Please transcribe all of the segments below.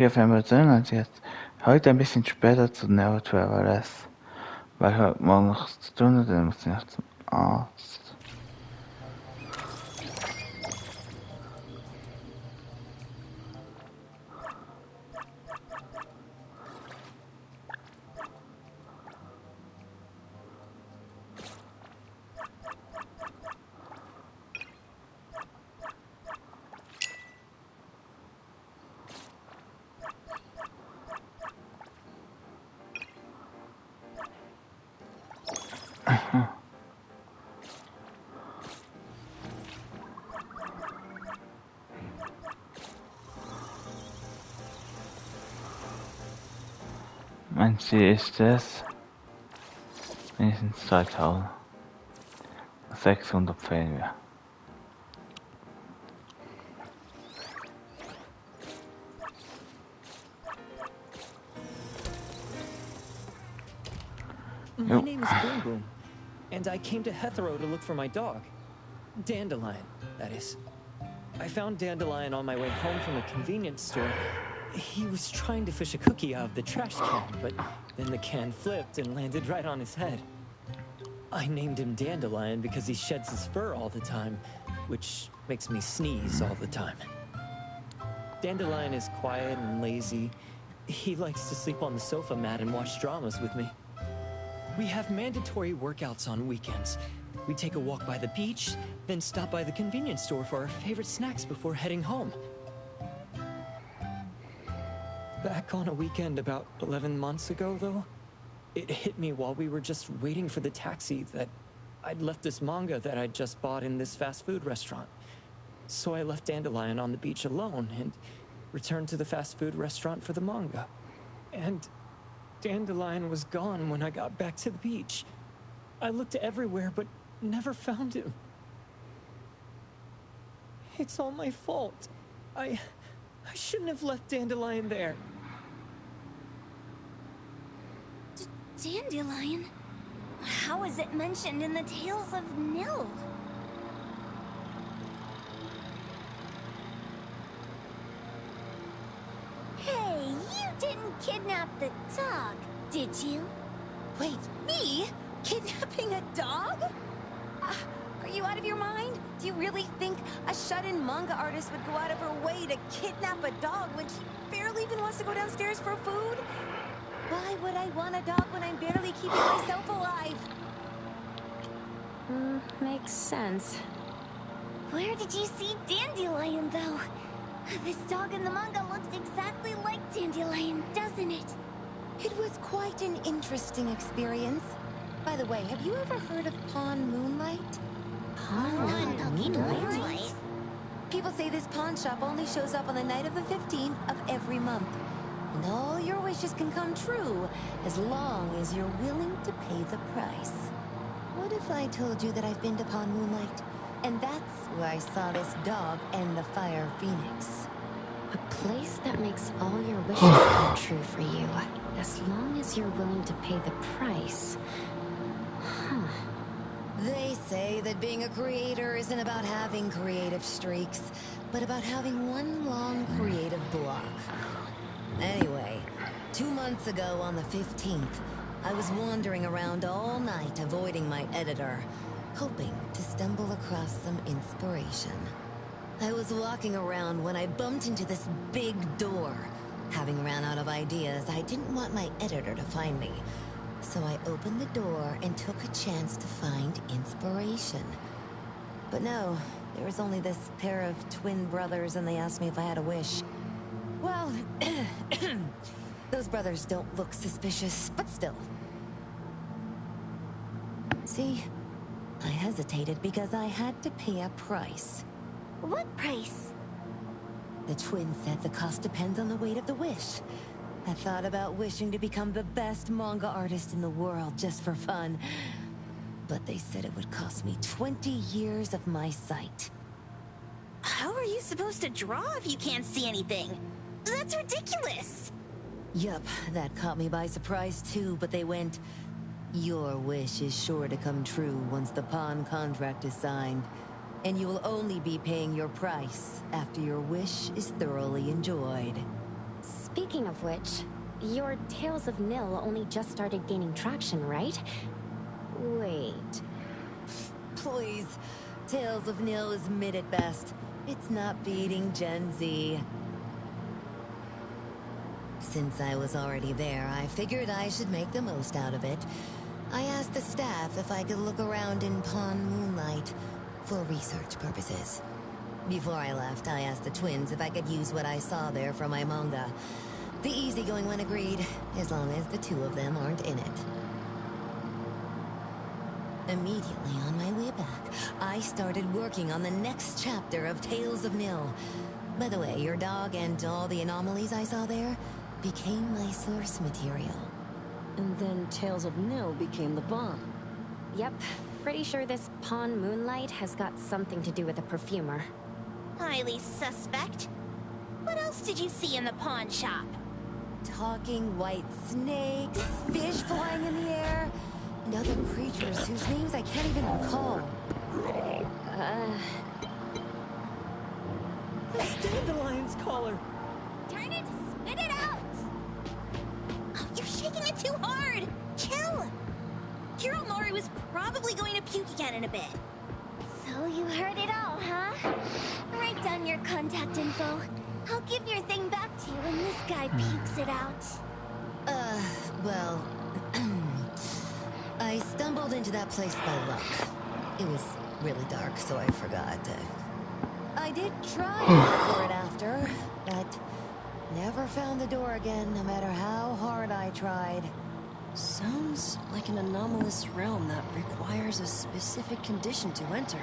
Ja, wenn wir sehen, als jetzt heute ein bisschen später zu Neutral, weil ich heute morgen noch zu tun habe, dann muss ich noch zum Arzt. Mein Ziel ist es, mindestens 2000. 600 fehlen wir. My name is Boom Boom, and I came to Hethero to look for my dog. Dandelion, that is. I found Dandelion on my way home from a convenience store. He was trying to fish a cookie out of the trash can, but then the can flipped and landed right on his head. I named him Dandelion because he sheds his fur all the time, which makes me sneeze all the time. Dandelion is quiet and lazy. He likes to sleep on the sofa mat and watch dramas with me. We have mandatory workouts on weekends. We take a walk by the beach, then stop by the convenience store for our favorite snacks before heading home. Back on a weekend about 11 months ago, though, it hit me while we were just waiting for the taxi that I'd left this manga that I'd just bought in this fast food restaurant. So I left Dandelion on the beach alone and returned to the fast food restaurant for the manga. And Dandelion was gone when I got back to the beach. I looked everywhere, but never found him. It's all my fault. I shouldn't have left Dandelion there. Dandelion? How is it mentioned in the Tales of Nil? Hey, you didn't kidnap the dog, did you? Wait, me? Kidnapping a dog? Are you out of your mind? Do you really think a shut-in manga artist would go out of her way to kidnap a dog when she barely even wants to go downstairs for food? Why would I want a dog when I'm barely keeping myself alive? Makes sense. Where did you see Dandelion, though? This dog in the manga looks exactly like Dandelion, doesn't it? It was quite an interesting experience. By the way, have you ever heard of Pawn Moonlight? Pawn Moonlight? People say this pawn shop only shows up on the night of the 15th of every month. And all your wishes can come true as long as you're willing to pay the price. What if I told you that I've been to Pawn Moonlight? And that's where I saw this dog and the Fire Phoenix. A place that makes all your wishes come true for you, as long as you're willing to pay the price. Huh. They say that being a creator isn't about having creative streaks, but about having one long creative block. Anyway, 2 months ago on the 15th, I was wandering around all night avoiding my editor, hoping to stumble across some inspiration. I was walking around when I bumped into this big door. Having ran out of ideas, I didn't want my editor to find me. So I opened the door and took a chance to find inspiration. But no, there was only this pair of twin brothers and they asked me if I had a wish. Well, those brothers don't look suspicious, but still. See, I hesitated because I had to pay a price. What price? The twins said the cost depends on the weight of the wish. I thought about wishing to become the best manga artist in the world just for fun. But they said it would cost me 20 years of my sight. How are you supposed to draw if you can't see anything? That's ridiculous! Yup, that caught me by surprise too, but they went, "Your wish is sure to come true once the pawn contract is signed. And you will only be paying your price after your wish is thoroughly enjoyed." Speaking of which, your Tales of Nil only just started gaining traction, right? Wait. Please. Tales of Nil is mid at best. It's not beating Gen Z. Since I was already there, I figured I should make the most out of it. I asked the staff if I could look around in Pawn Moonlight for research purposes. Before I left, I asked the twins if I could use what I saw there for my manga. The easygoing one agreed, as long as the two of them aren't in it. Immediately on my way back, I started working on the next chapter of Tales of Nil. By the way, your dog and all the anomalies I saw there became my source material. And then Tales of Nil became the bomb. Yep, pretty sure this Pawn Moonlight has got something to do with a perfumer. Highly suspect. What else did you see in the pawn shop? Talking white snakes, fish flying in the air, and other creatures whose names I can't even recall. It's Dandelion's collar. Turn it, spit it out! Oh, you're shaking it too hard! Chill! Kiromaru was probably going to puke again in a bit. So you heard it all, huh? Write down your contact info. I'll give your thing back to you when this guy pukes it out. Well... I stumbled into that place by luck. It was really dark, so I forgot. I did try to look for it after, but never found the door again, no matter how hard I tried. Sounds like an anomalous realm that requires a specific condition to enter.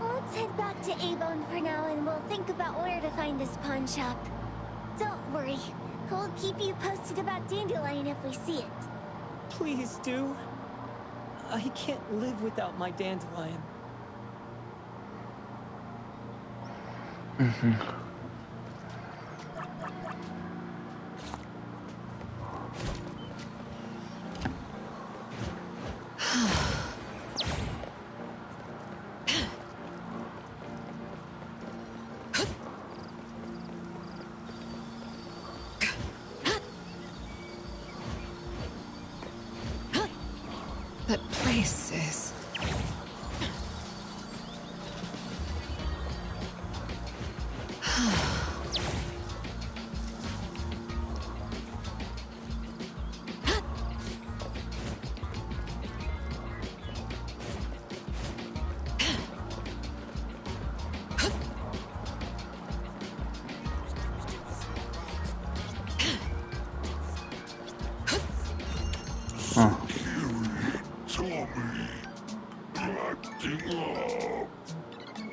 Let's head back to A-Bone for now and we'll think about where to find this pawn shop. Don't worry. We'll keep you posted about Dandelion if we see it. Please do. I can't live without my Dandelion. That place is...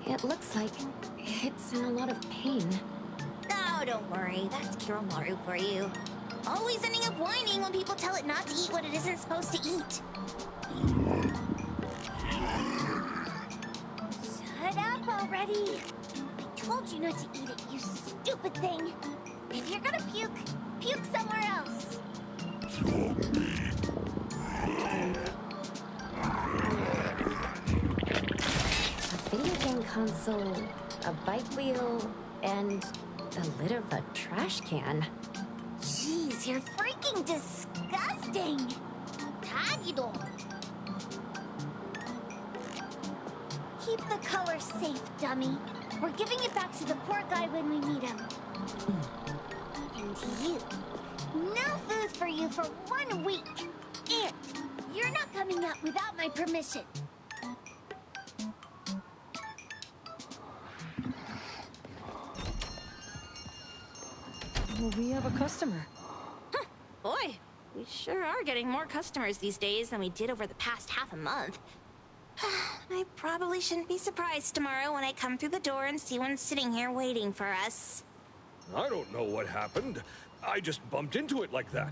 It looks like it's in a lot of pain. Oh, don't worry. That's Kiromaru for you. Always ending up whining when people tell it not to eat what it isn't supposed to eat. Shut up already. I told you not to eat it, you stupid thing. If you're gonna puke, puke somewhere else. A video game console, a bike wheel, and a lid of a trash can. Jeez, you're freaking disgusting. Tagido. Keep the color safe, dummy. We're giving it back to the poor guy when we meet him. And you. No food for you for 1 week. And you're not coming out without my permission. Well, we have a customer. Huh. Boy, we sure are getting more customers these days than we did over the past half a month. I probably shouldn't be surprised tomorrow when I come through the door and see one sitting here waiting for us. I don't know what happened. I just bumped into it like that.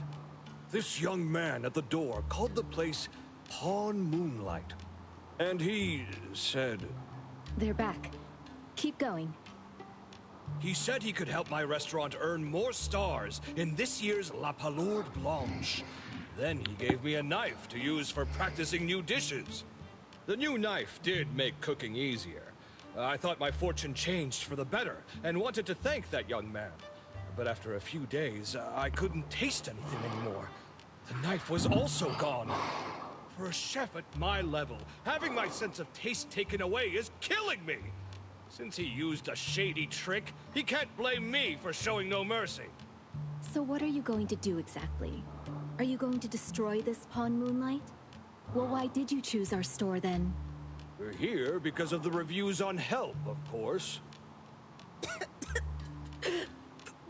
This young man at the door called the place Pawn Moonlight. And he said... They're back. Keep going. He said he could help my restaurant earn more stars in this year's La Palourde Blanche. Then he gave me a knife to use for practicing new dishes. The new knife did make cooking easier, I thought my fortune changed for the better and wanted to thank that young man. But after a few days, I couldn't taste anything anymore. The knife was also gone. For a chef at my level, having my sense of taste taken away is killing me. Since he used a shady trick, he can't blame me for showing no mercy. So what are you going to do exactly? Are you going to destroy this Pawn Moonlight? Well, why did you choose our store then? We're here because of the reviews on Help, of course.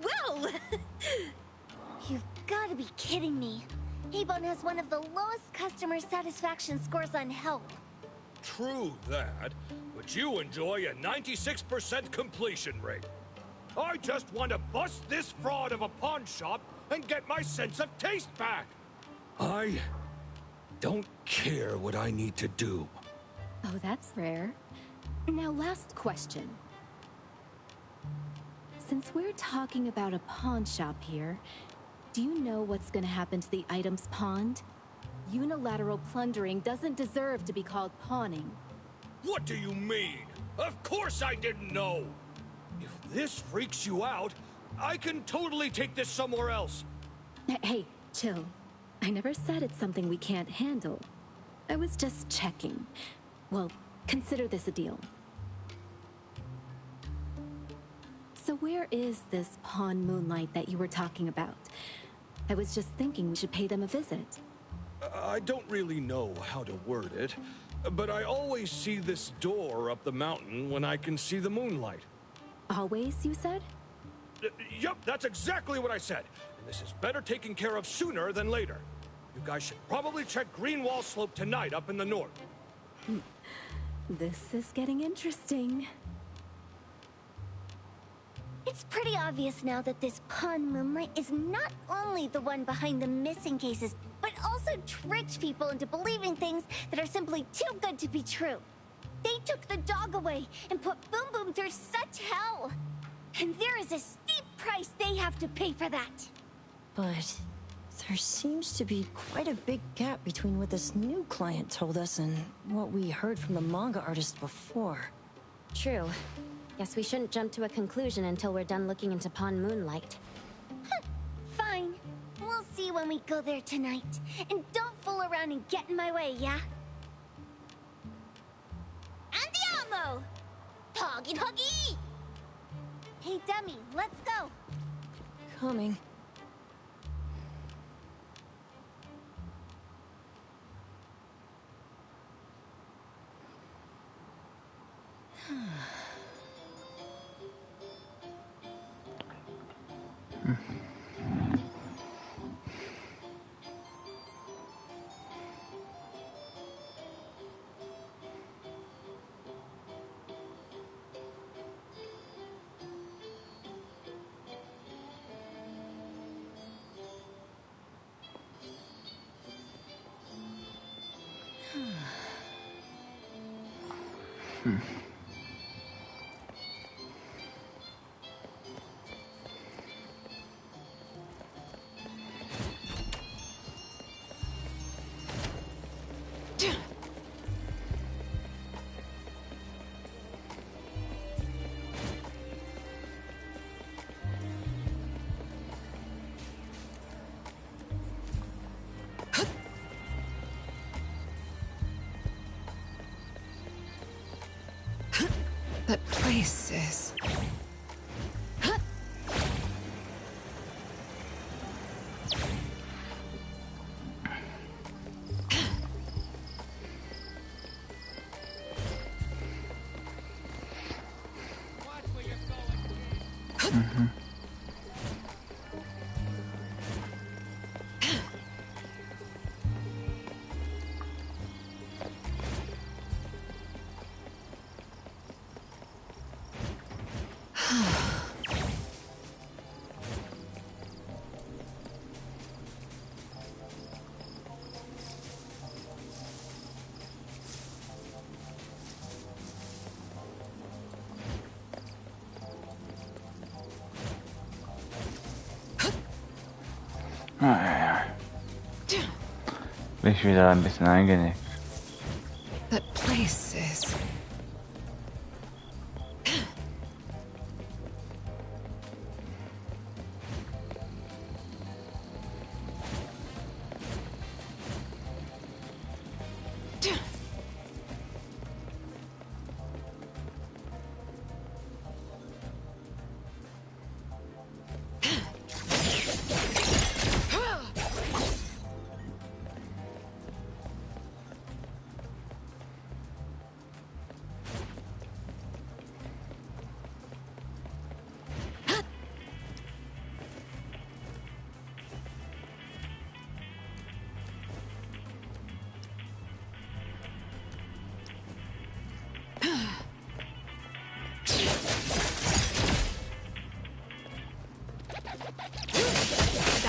Well, you've got to be kidding me. Avon has one of the lowest customer satisfaction scores on Help. True that, but you enjoy a 96% completion rate. I just want to bust this fraud of a pawn shop and get my sense of taste back. I don't care what I need to do. Oh, that's rare. Now, last question. Since we're talking about a pawn shop here, do you know what's gonna happen to the items pawned? Unilateral plundering doesn't deserve to be called pawning. What do you mean? Of course I didn't know! If this freaks you out, I can totally take this somewhere else. Hey, chill. I never said it's something we can't handle. I was just checking. Well, consider this a deal. So where is this Pawn Moonlight that you were talking about? I was just thinking we should pay them a visit. I don't really know how to word it, but I always see this door up the mountain when I can see the moonlight. Always, you said? Yup, that's exactly what I said. And this is better taken care of sooner than later. You guys should probably check Greenwall Slope tonight up in the north. This is getting interesting. It's pretty obvious now that this Pawn Moonlight is not only the one behind the missing cases, but also tricked people into believing things that are simply too good to be true. They took the dog away and put Boom Boom through such hell. And there is a steep price they have to pay for that. But there seems to be quite a big gap between what this new client told us and what we heard from the manga artist before. True. Guess we shouldn't jump to a conclusion until we're done looking into Pawn Moonlight. Fine. We'll see when we go there tonight. And don't fool around and get in my way, yeah? Andiamo! Huggy huggy! Hey, Demi, let's go. Coming. That place is... Bin ich wieder ein bisschen eingenickt. That place is...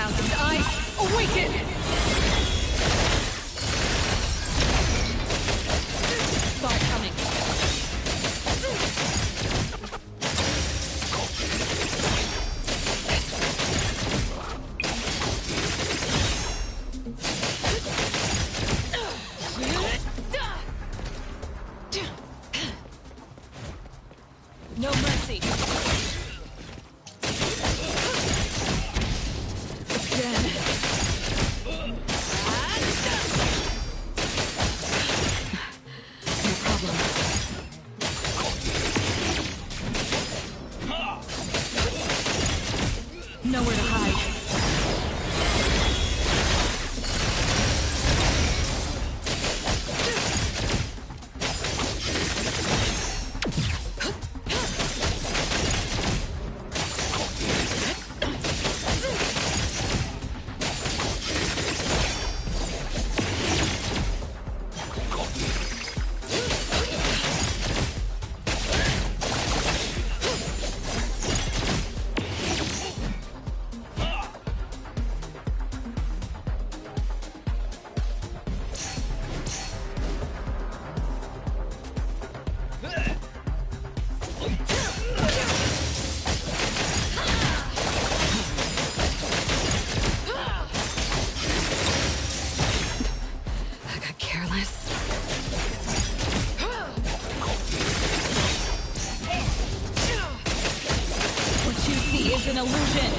Thousand eyes, awaken! Spot coming. No mercy. Again. No problem. Nowhere to hide. Is an illusion.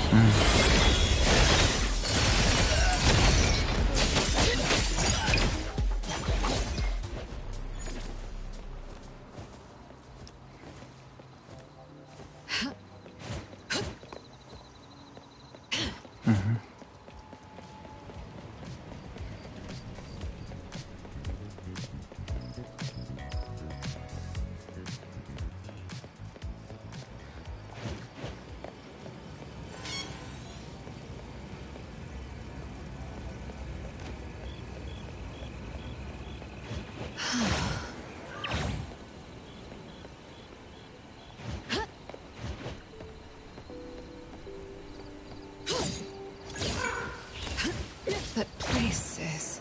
That place is...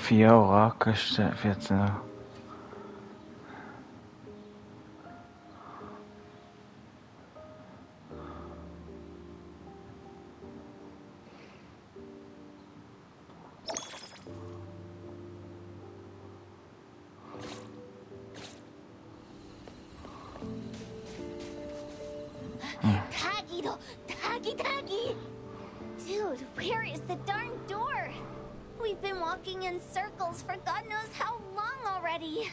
Fiora kosztuje 14. Taggy! Dude, where is the darn door? We've been walking in circles for God knows how long already.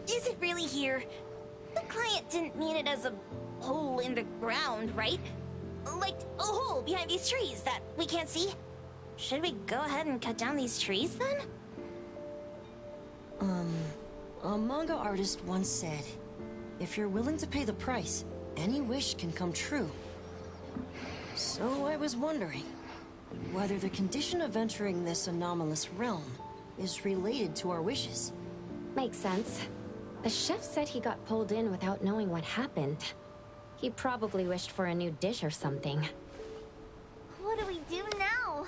Is it really here? The client didn't mean it as a hole in the ground, right? Like a hole behind these trees that we can't see? Should we go ahead and cut down these trees then? A manga artist once said, if you're willing to pay the price, any wish can come true. So I was wondering whether the condition of entering this anomalous realm is related to our wishes. Makes sense. The chef said he got pulled in without knowing what happened. He probably wished for a new dish or something. What do we do now?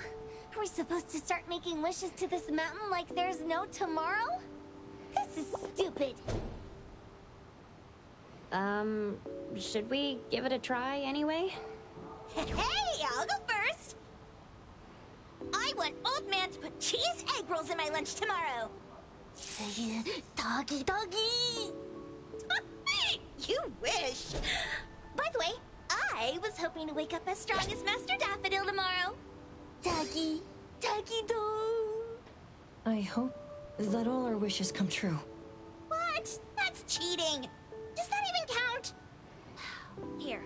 Are we supposed to start making wishes to this mountain like there's no tomorrow? This is stupid. Should we give it a try anyway? Hey, I'll go first. I want Old Man to put cheese egg rolls in my lunch tomorrow. Doggy, doggy. You wish. By the way, I was hoping to wake up as strong as Master Daffodil tomorrow. Doggy, doggy, dog. I hope that all our wishes come true. What? That's cheating. Does that even count? Here,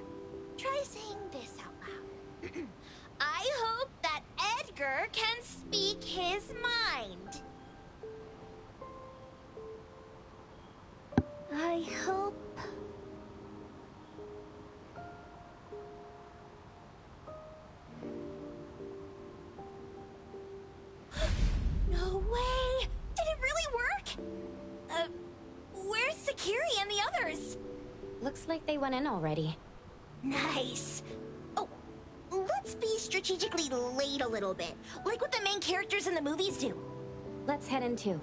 try saying this out loud. I hope that Edgar can speak his mind. I hope... No way! Did it really work? Where's Sakiri and the others? Looks like they went in already. Nice. Oh, let's be strategically late a little bit, like what the main characters in the movies do. Let's head in too.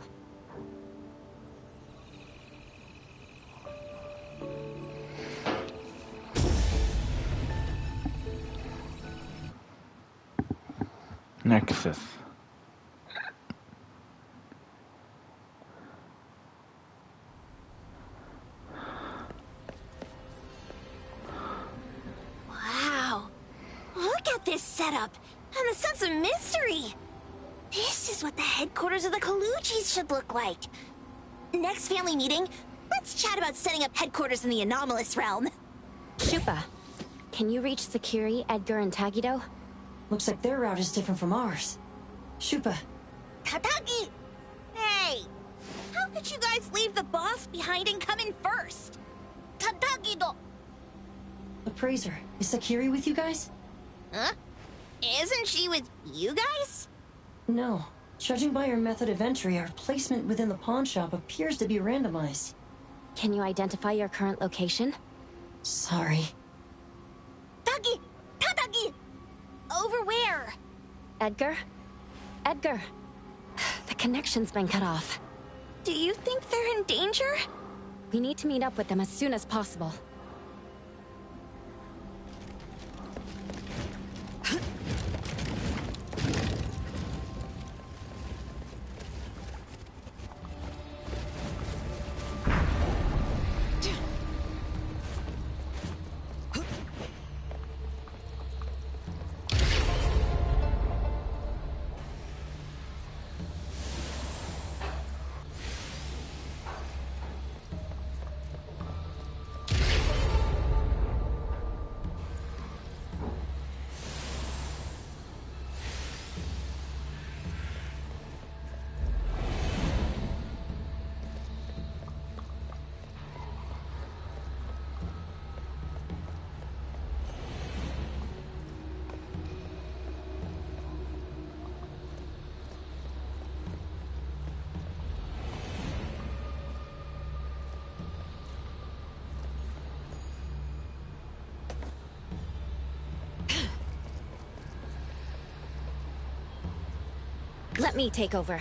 Nexus. Wow. Look at this setup, and the sense of mystery. This is what the headquarters of the Kalujis should look like. Next family meeting, let's chat about setting up headquarters in the anomalous realm. Shupa, can you reach Sakiri, Edgar, and Tagido? Looks like their route is different from ours. Shupa. Tatagi! Hey! How could you guys leave the boss behind and come in first? Tatagi-do! Appraiser, is Sakiri with you guys? Huh? Isn't she with you guys? No. Judging by our method of entry, our placement within the pawn shop appears to be randomized. Can you identify your current location? Sorry. Tagi! Tatagi! Over where? Edgar? Edgar! The connection's been cut off. Do you think they're in danger? We need to meet up with them as soon as possible. Let me take over.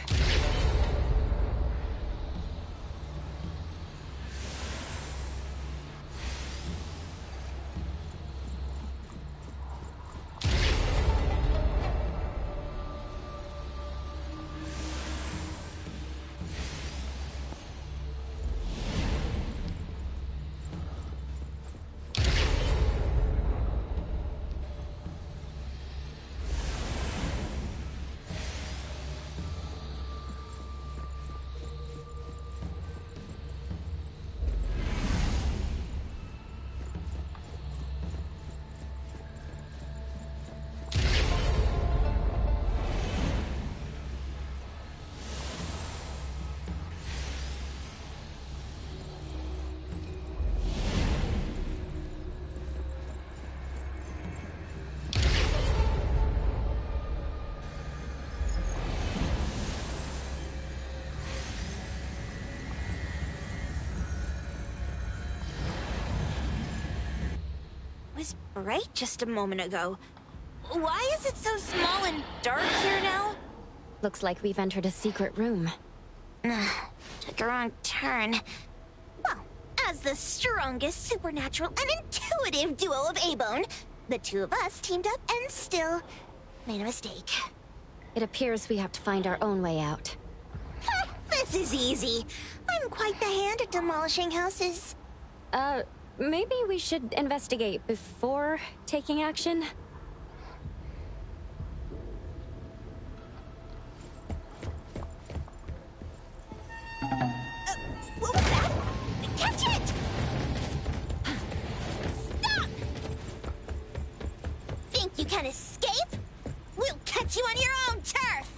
right just a moment ago. Why is it so small and dark here now? Looks like we've entered a secret room. Took a wrong turn. Well, as the strongest supernatural and intuitive duo of A-Bone, the two of us teamed up and still made a mistake. It appears we have to find our own way out. This is easy. I'm quite the hand at demolishing houses. Maybe we should investigate before taking action? What was that? Catch it! Stop! Think you can escape? We'll catch you on your own turf!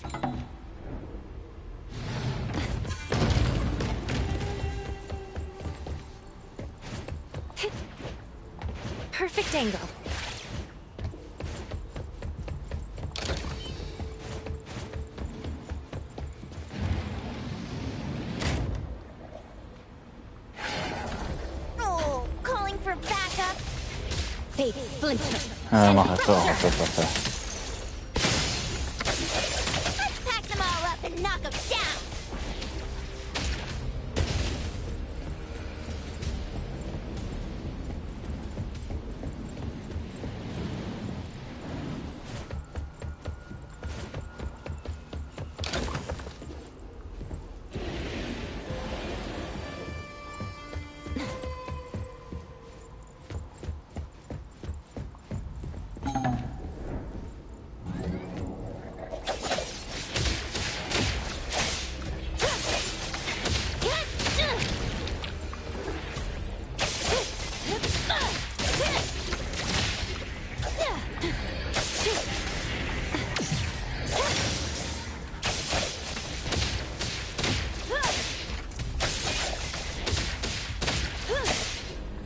Perfect angle. Oh, calling for backup. Fate, flint. Mag ik toch wat Let's pack them all up and knock them down.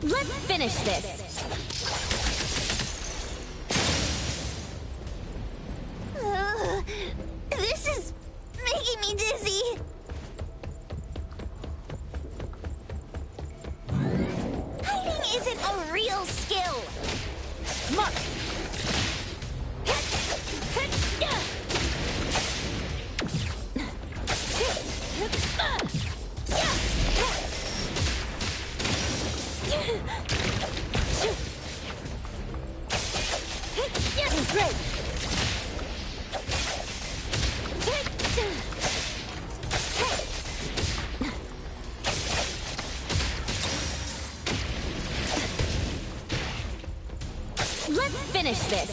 Let's finish this. This is making me dizzy. Hiding isn't a real skill. Mark! Great. Let's finish this.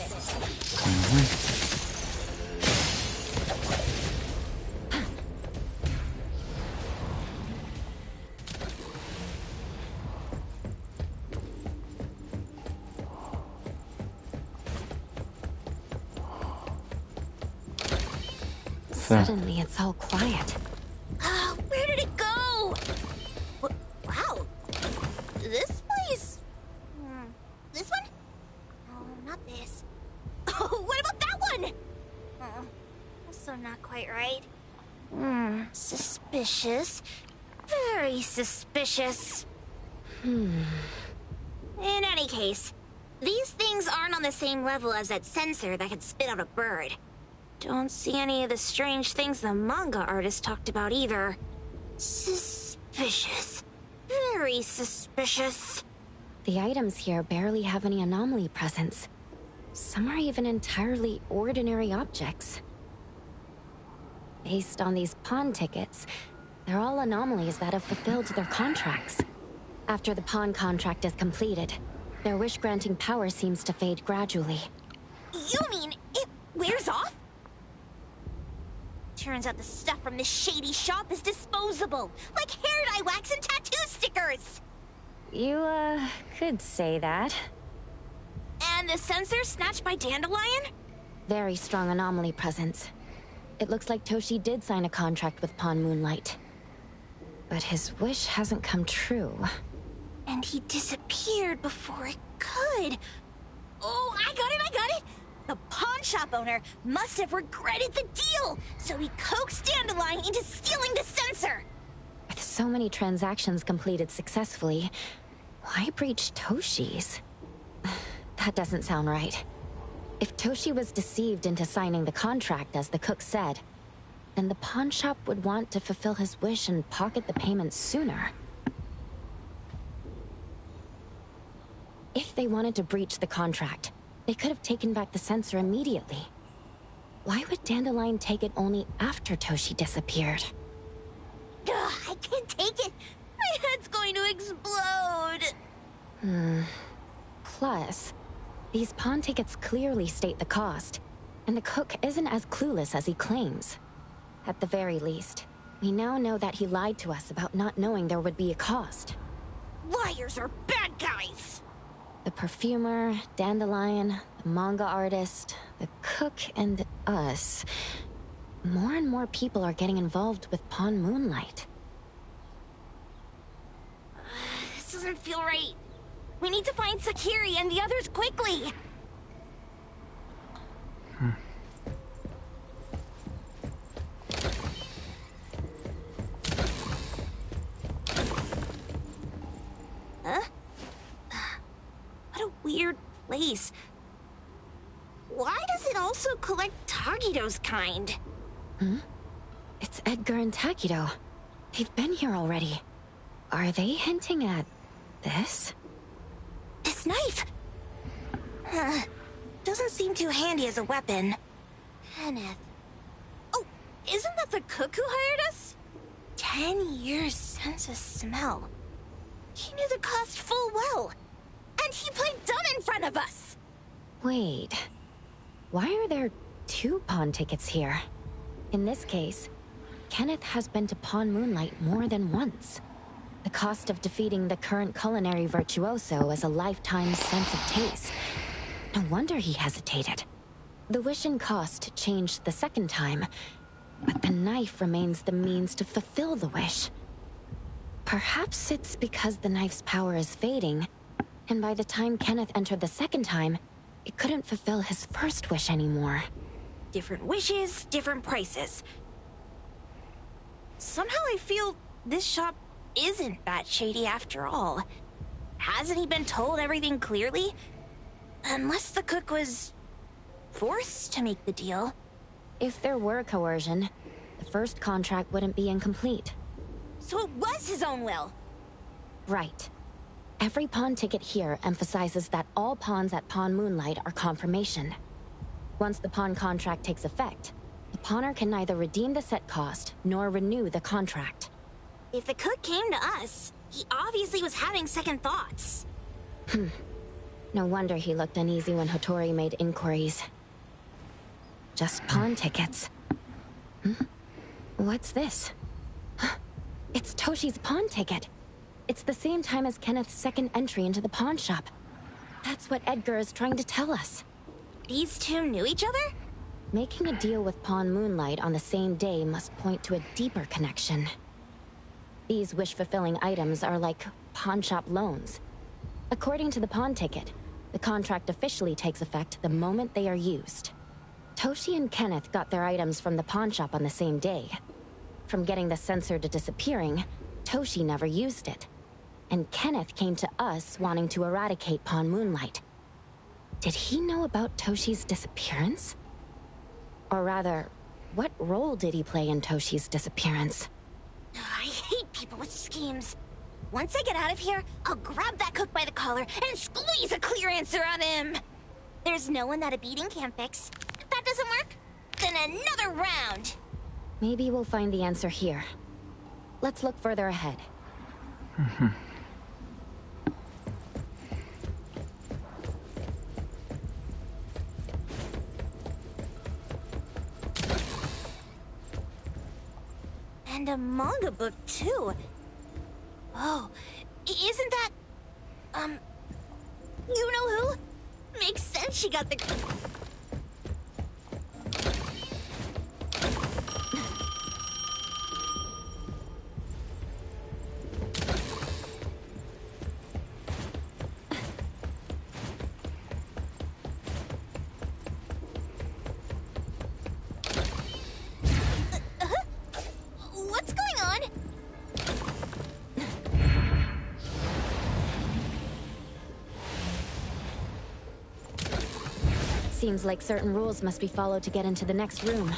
Suddenly, it's all quiet. Oh, where did it go? Wow. This place... This one? Oh, not this. Oh, what about that one? Oh, also not quite right. Suspicious. Very suspicious. In any case, these things aren't on the same level as that sensor that could spit out a bird. Don't see any of the strange things the manga artist talked about either. Suspicious. Very suspicious. The items here barely have any anomaly presence. Some are even entirely ordinary objects. Based on these pawn tickets, they're all anomalies that have fulfilled their contracts. After the pawn contract is completed, their wish-granting power seems to fade gradually. You mean it wears off? Turns out the stuff from this shady shop is disposable, like hair dye wax and tattoo stickers. You, could say that. And the sensor snatched by Dandelion? Very strong anomaly presence. It looks like Toshi did sign a contract with Pawn Moonlight. But his wish hasn't come true. And he disappeared before it could. Oh, I got it! The pawn shop owner must have regretted the deal, so he coaxed Dandelion into stealing the sensor. With so many transactions completed successfully, why breach Toshi's? That doesn't sound right. If Toshi was deceived into signing the contract as the cook said, then the pawn shop would want to fulfill his wish and pocket the payment sooner. If they wanted to breach the contract, they could have taken back the sensor immediately. Why would Dandelion take it only after Toshi disappeared? Ugh, I can't take it. My head's going to explode. Plus, these pawn tickets clearly state the cost, and the cook isn't as clueless as he claims. At the very least, we now know that he lied to us about not knowing there would be a cost. Liars are bad guys. The perfumer, Dandelion, the manga artist, the cook, and us. More and more people are getting involved with Pawn Moonlight. This doesn't feel right. We need to find Sakiri and the others quickly. Huh? What a weird place. Why does it also collect Tagido's kind? It's Edgar and Takido. They've been here already. Are they hinting at this? This knife! Doesn't seem too handy as a weapon. Kenneth. Oh, isn't that the cook who hired us? 10 years sense of smell. He knew the cost full well. And he played dumb in front of us! Wait. Why are there 2 pawn tickets here? In this case, Kenneth has been to Pawn Moonlight more than once. The cost of defeating the current culinary virtuoso is a lifetime sense of taste. No wonder he hesitated. The wish and cost changed the second time, but the knife remains the means to fulfill the wish. Perhaps it's because the knife's power is fading, and by the time Kenneth entered the second time, it couldn't fulfill his first wish anymore. Different wishes, different prices. Somehow I feel this shop isn't that shady after all. Hasn't he been told everything clearly? Unless the cook was forced to make the deal. If there were coercion, the first contract wouldn't be incomplete. So it was his own will. Right. Every pawn ticket here emphasizes that all pawns at Pawn Moonlight are confirmation. Once the pawn contract takes effect, the pawner can neither redeem the set cost nor renew the contract. If the cook came to us, he obviously was having second thoughts. No wonder he looked uneasy when Hotori made inquiries. Just pawn tickets. What's this? It's Toshi's pawn ticket. It's the same time as Kenneth's second entry into the pawn shop. That's what Edgar is trying to tell us. These two knew each other? Making a deal with Pawn Moonlight on the same day must point to a deeper connection. These wish-fulfilling items are like pawn shop loans. According to the pawn ticket, the contract officially takes effect the moment they are used. Toshi and Kenneth got their items from the pawn shop on the same day. From getting the sensor to disappearing, Toshi never used it. And Kenneth came to us wanting to eradicate Pawn Moonlight. Did he know about Toshi's disappearance? Or rather, what role did he play in Toshi's disappearance? I hate people with schemes. Once I get out of here, I'll grab that cook by the collar and squeeze a clear answer on him. There's no one that a beating can't fix. If that doesn't work, then another round. Maybe we'll find the answer here. Let's look further ahead. And a manga book, too. Oh, isn't that... you know who? Makes sense she got the... What's going on? Seems like certain rules must be followed to get into the next room.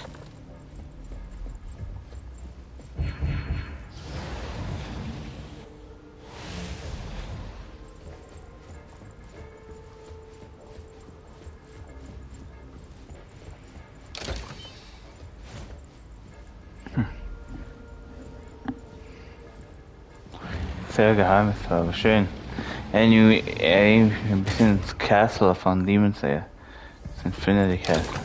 Sehr geheimnisvoll, aber schön. Anyway, ein bisschen das Castle von Demon Slayer. Das Infinity Castle.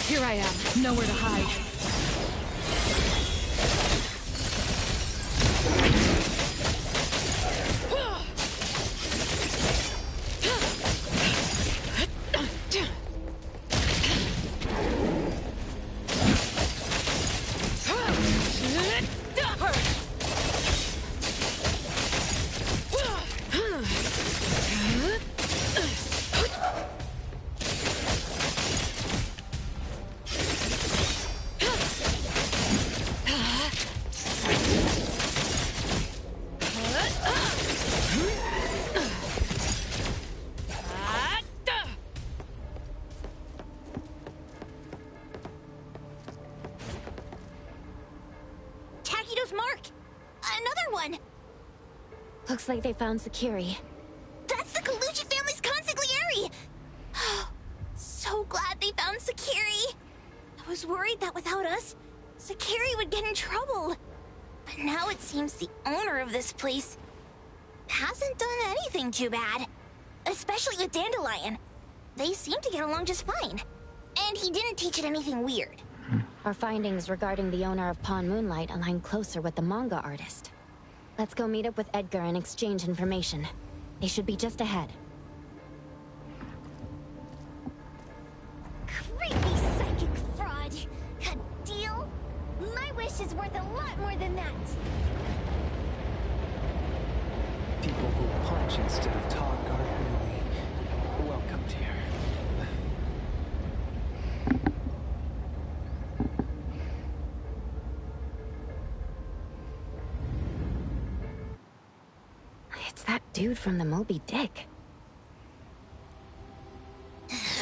Here I am, nowhere to hide. Looks like they found Sakiri. That's the Kaluchi family's consigliere! So glad they found Sakiri. I was worried that without us, Sakiri would get in trouble. But now it seems the owner of this place hasn't done anything too bad. Especially with Dandelion. They seem to get along just fine. And he didn't teach it anything weird. Our findings regarding the owner of Pawn Moonlight align closer with the manga artist. Let's go meet up with Edgar and exchange information. They should be just ahead. Creepy psychic fraud. A deal? My wish is worth a lot more than that. People who punch instead of talk aren't really welcomed here. It's that dude from the Moby Dick.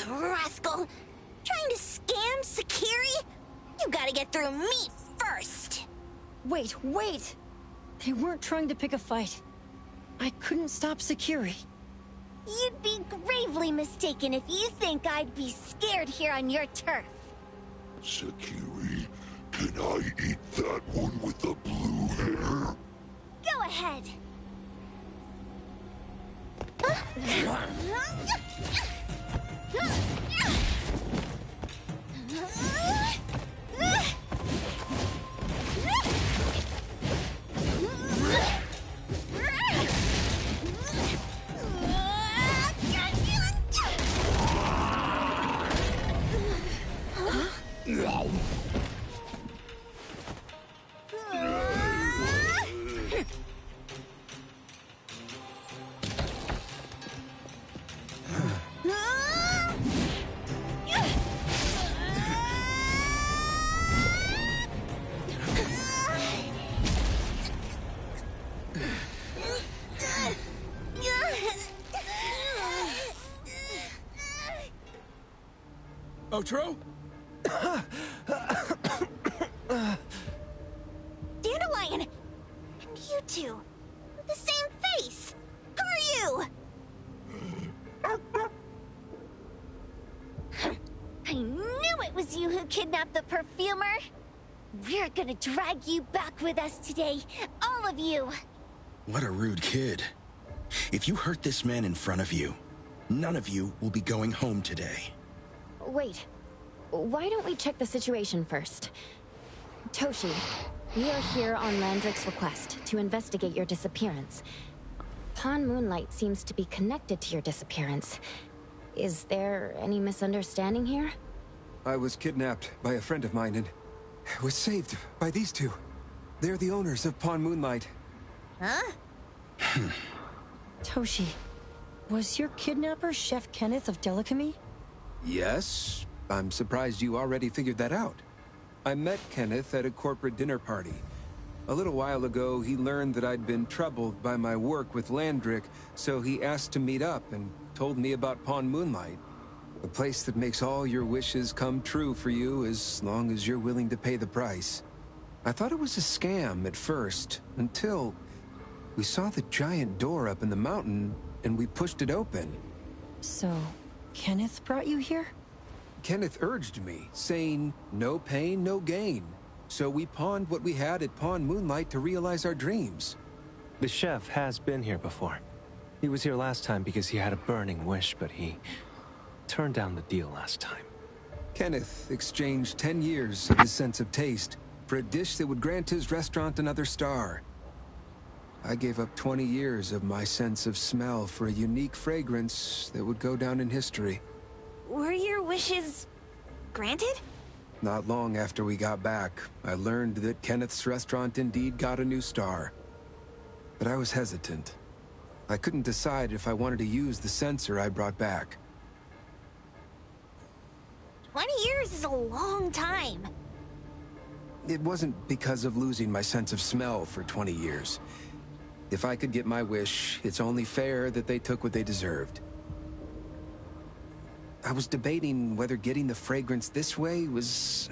Rascal! Trying to scam Sakiri? You gotta get through me first! Wait, wait! They weren't trying to pick a fight. I couldn't stop Sakiri. You'd be gravely mistaken if you think I'd be scared here on your turf. Sakiri, can I eat that one with the blue hair? Go ahead. Otro? Dandelion! And you two, with the same face! Who are you? I knew it was you who kidnapped the perfumer! We're gonna drag you back with us today, all of you! What a rude kid. If you hurt this man in front of you, none of you will be going home today. Wait, Why don't we check the situation first? Toshi, we are here on Landrick's request to investigate your disappearance. Pawn Moonlight seems to be connected to your disappearance. Is there any misunderstanding here? I was kidnapped by a friend of mine and was saved by these two. They're the owners of Pawn Moonlight. Huh? Toshi, was your kidnapper Chef Kenneth of Delicamy? Yes. I'm surprised you already figured that out. I met Kenneth at a corporate dinner party. A little while ago, he learned that I'd been troubled by my work with Landrick, so he asked to meet up and told me about Pawn Moonlight. A place that makes all your wishes come true for you as long as you're willing to pay the price. I thought it was a scam at first, until we saw the giant door up in the mountain and we pushed it open. So, Kenneth brought you here? Kenneth urged me, saying, no pain, no gain. So we pawned what we had at Pawn Moonlight to realize our dreams. The chef has been here before. He was here last time because he had a burning wish, but he turned down the deal last time. Kenneth exchanged 10 years of his sense of taste for a dish that would grant his restaurant another star. I gave up 20 years of my sense of smell for a unique fragrance that would go down in history. Were your wishes granted? Not long after we got back, I learned that Kenneth's restaurant indeed got a new star. But I was hesitant. I couldn't decide if I wanted to use the sensor I brought back. 20 years is a long time. It wasn't because of losing my sense of smell for 20 years. If I could get my wish, it's only fair that they took what they deserved. I was debating whether getting the fragrance this way was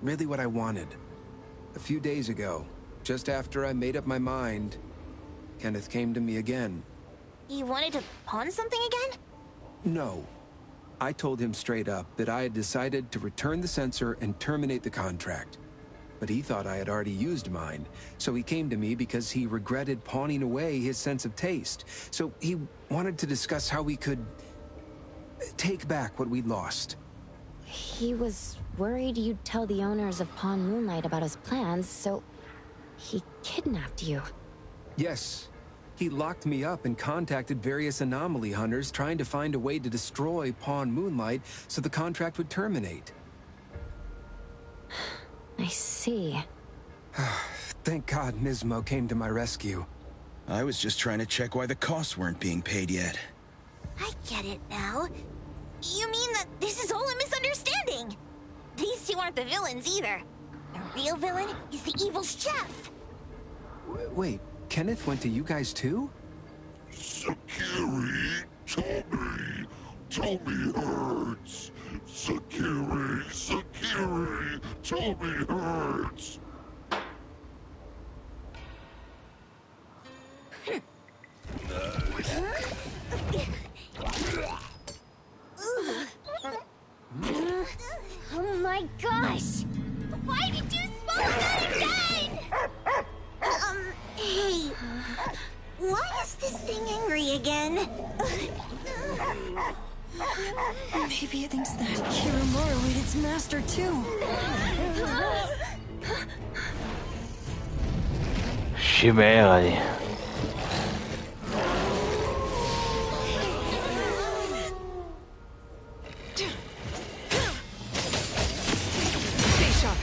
really what I wanted. A few days ago, just after I made up my mind, Kenneth came to me again. You wanted to pawn something again? No. I told him straight up that I had decided to return the sensor and terminate the contract. But he thought I had already used mine, so he came to me because he regretted pawning away his sense of taste. So he wanted to discuss how we could take back what we'd lost. He was worried you'd tell the owners of Pawn Moonlight about his plans, so he kidnapped you. Yes. He locked me up and contacted various anomaly hunters trying to find a way to destroy Pawn Moonlight so the contract would terminate. I see. Thank God Nismo came to my rescue. I was just trying to check why the costs weren't being paid yet. I get it now. You mean that this is all a misunderstanding? These two aren't the villains either. The real villain is the evil chef. Wait, Kenneth went to you guys too? Sakiri, Tommy hurts. Sakiri, Tommy hurts. Oh my gosh! Why did you smoke that again? Hey, why is this thing angry again? Maybe it thinks that Kiramura ate its master too. Chimère. Stay sharp.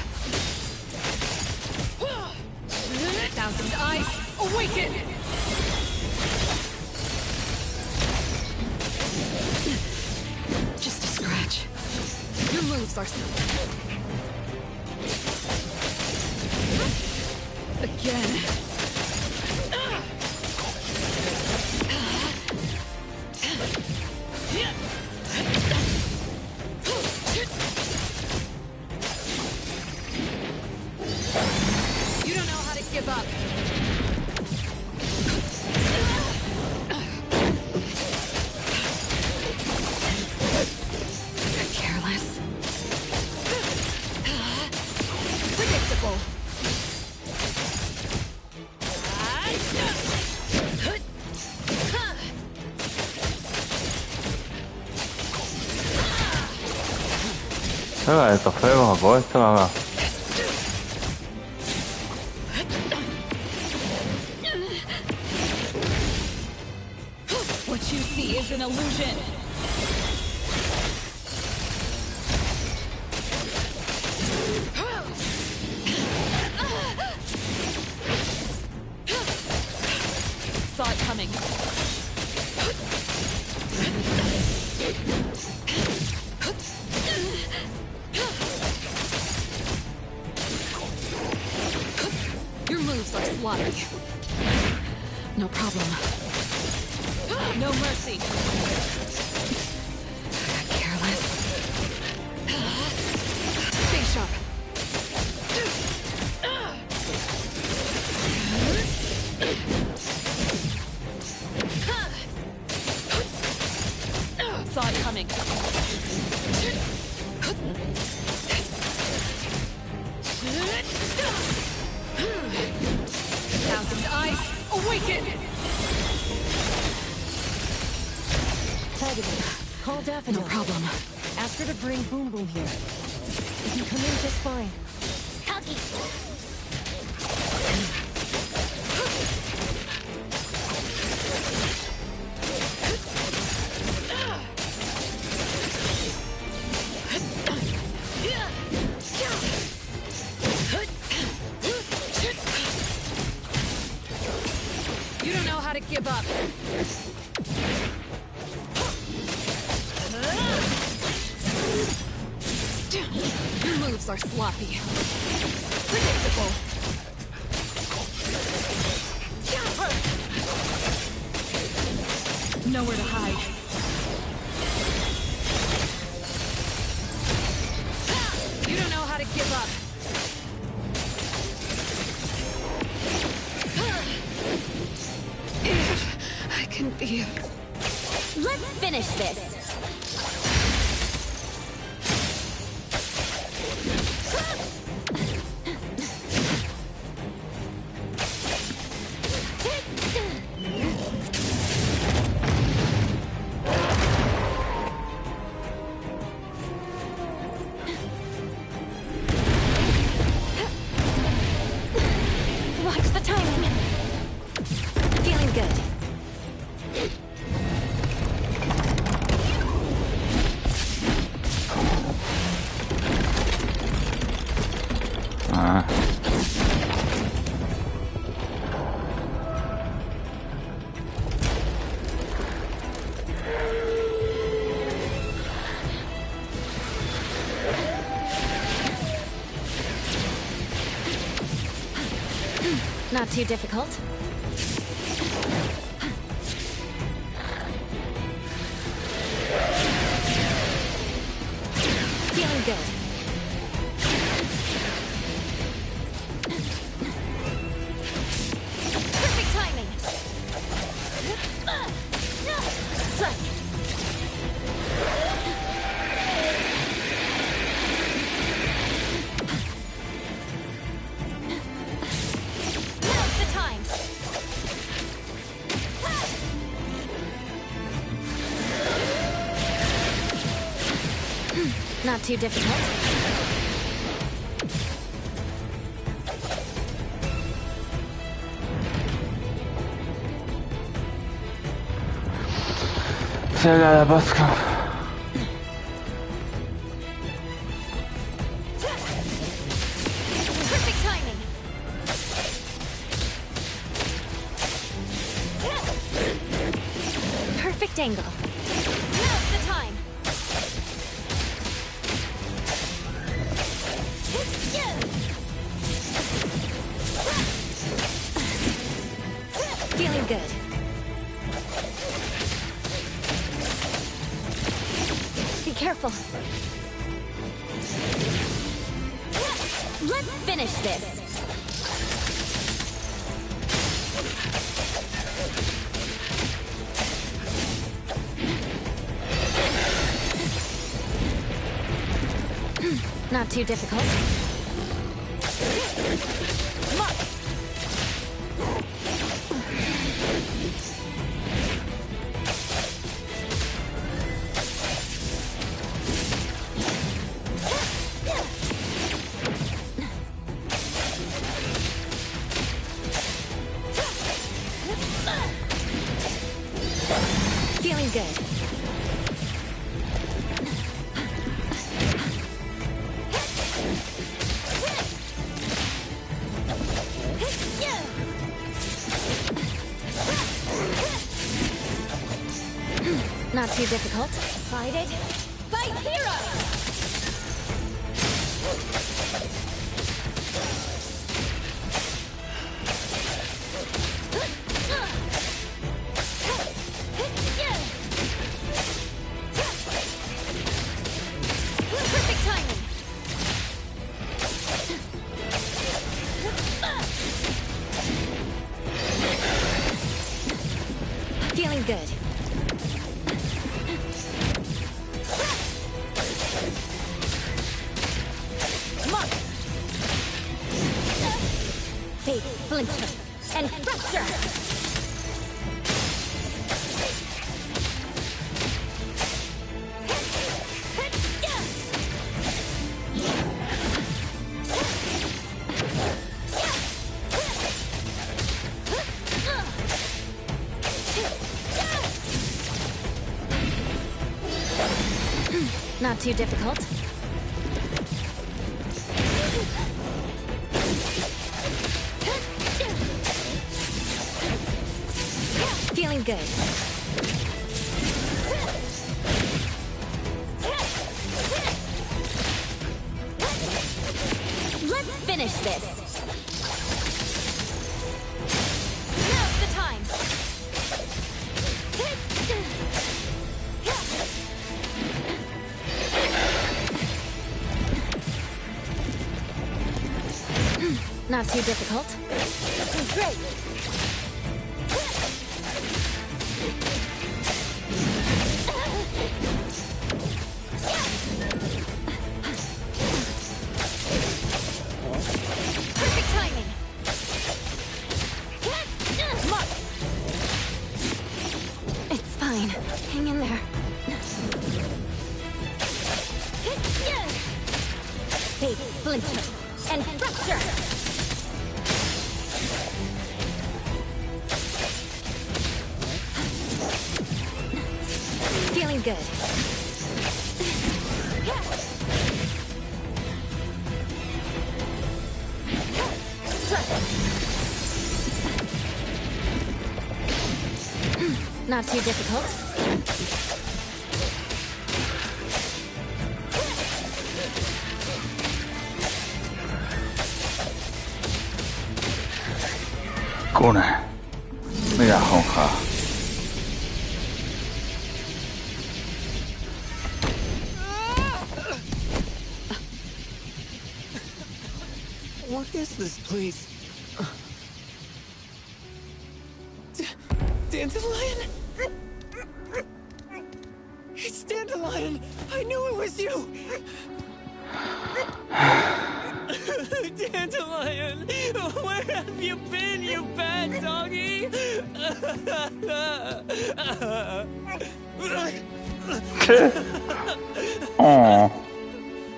Thousand eyes, awaken! Just a scratch. Your moves are again. You don't know how to give up. You're careless. Predictable. 제가 또 페이버가 뭐였더라. What you see is an illusion. Saw it coming. Your moves are sloppy. No problem. No mercy. Careless. Stay sharp. Saw it coming. Thousand eyes, awaken! Call Daffodil. No problem. Ask her to bring Boom Boom here. You can come in just fine. Kalki. You don't know how to give up. Your moves are sloppy. Predictable. Nowhere to hide. You don't know how to give up. If I can be... Let's finish this. Watch the timing. Feeling good. Not too difficult. Feeling good. Perfect timing. Strike. Now's the time. Not too difficult. 제가 라바스카. Perfect timing. Perfect angle. Now's the time. Feeling good. Be careful. Let's finish this. Not too difficult. Mark. Not too difficult. Excited? Fight hero! Perfect timing. Feeling good. Come on! Fake flincher and fracture. Not too difficult. Feeling good. Let's finish this. Now's the time. Not too difficult. Great! Perfect timing. Come on! It's fine. Hang in there. Fake flincher and fracture. Feeling good. Not too difficult.过来，那个好卡。 What is this place? Dandelion? It's Dandelion! I knew it was you! Dandelion! Where have you been, you bad doggy? Oh.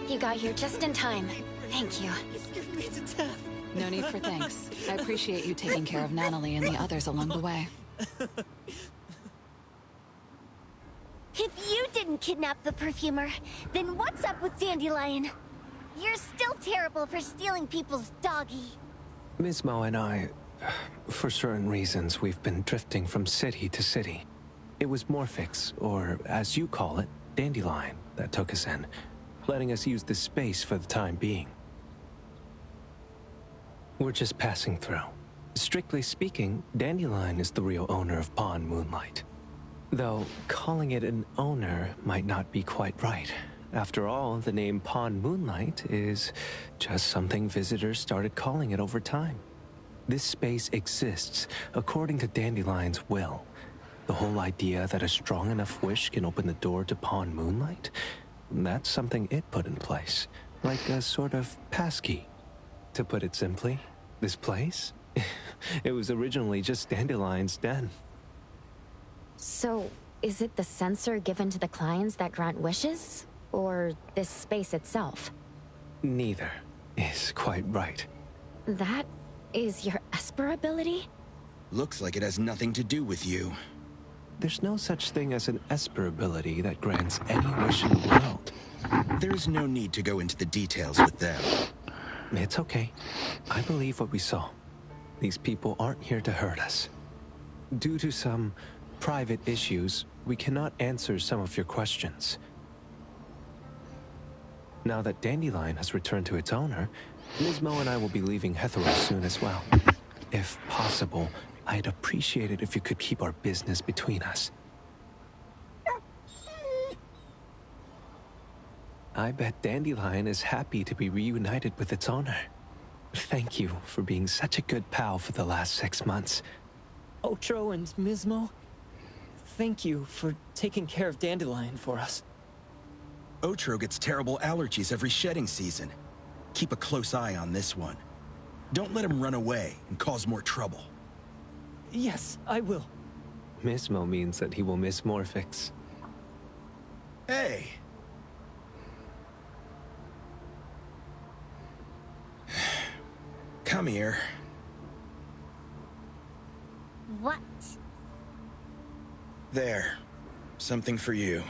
You got here just in time. Thank you. No need for thanks. I appreciate you taking care of Natalie and the others along the way. If you didn't kidnap the perfumer, then what's up with Dandelion? You're still terrible for stealing people's doggy. Ms. Mo and I, for certain reasons, we've been drifting from city to city. It was Morphix, or as you call it, Dandelion, that took us in, letting us use this space for the time being. We're just passing through. Strictly speaking, Dandelion is the real owner of Pawn Moonlight. Though, calling it an owner might not be quite right. After all, the name Pawn Moonlight is just something visitors started calling it over time. This space exists according to Dandelion's will. The whole idea that a strong enough wish can open the door to Pawn Moonlight? That's something it put in place. Like a sort of passkey. To put it simply, this place? It was originally just Dandelion's den. So, is it the sensor given to the clients that grant wishes? Or this space itself? Neither is quite right. That is your Esper ability? Looks like it has nothing to do with you. There's no such thing as an Esper ability that grants any wish in the world. There's no need to go into the details with them. It's okay. I believe what we saw. These people aren't here to hurt us. Due to some private issues, we cannot answer some of your questions. Now that Dandelion has returned to its owner, Nismo and I will be leaving Hethero soon as well. If possible, I'd appreciate it if you could keep our business between us. I bet Dandelion is happy to be reunited with its owner. Thank you for being such a good pal for the last 6 months. Otro and Mismo, thank you for taking care of Dandelion for us. Otro gets terrible allergies every shedding season. Keep a close eye on this one. Don't let him run away and cause more trouble. Yes, I will. Mismo means that he will miss Morphix. Hey! Come here. What? There. Something for you.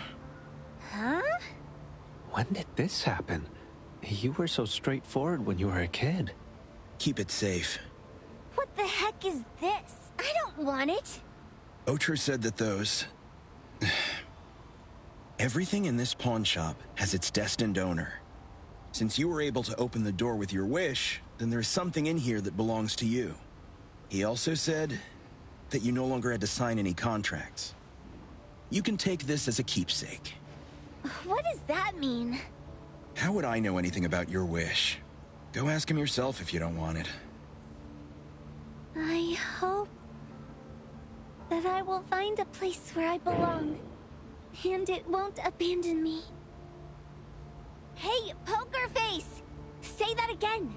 Huh? When did this happen? You were so straightforward when you were a kid. Keep it safe. What the heck is this? I don't want it. Otro said that those... Everything in this pawn shop has its destined owner. Since you were able to open the door with your wish, then there's something in here that belongs to you. He also said that you no longer had to sign any contracts. You can take this as a keepsake. What does that mean? How would I know anything about your wish? Go ask him yourself if you don't want it. I hope that I will find a place where I belong, and it won't abandon me. Hey, Poker Face! Say that again!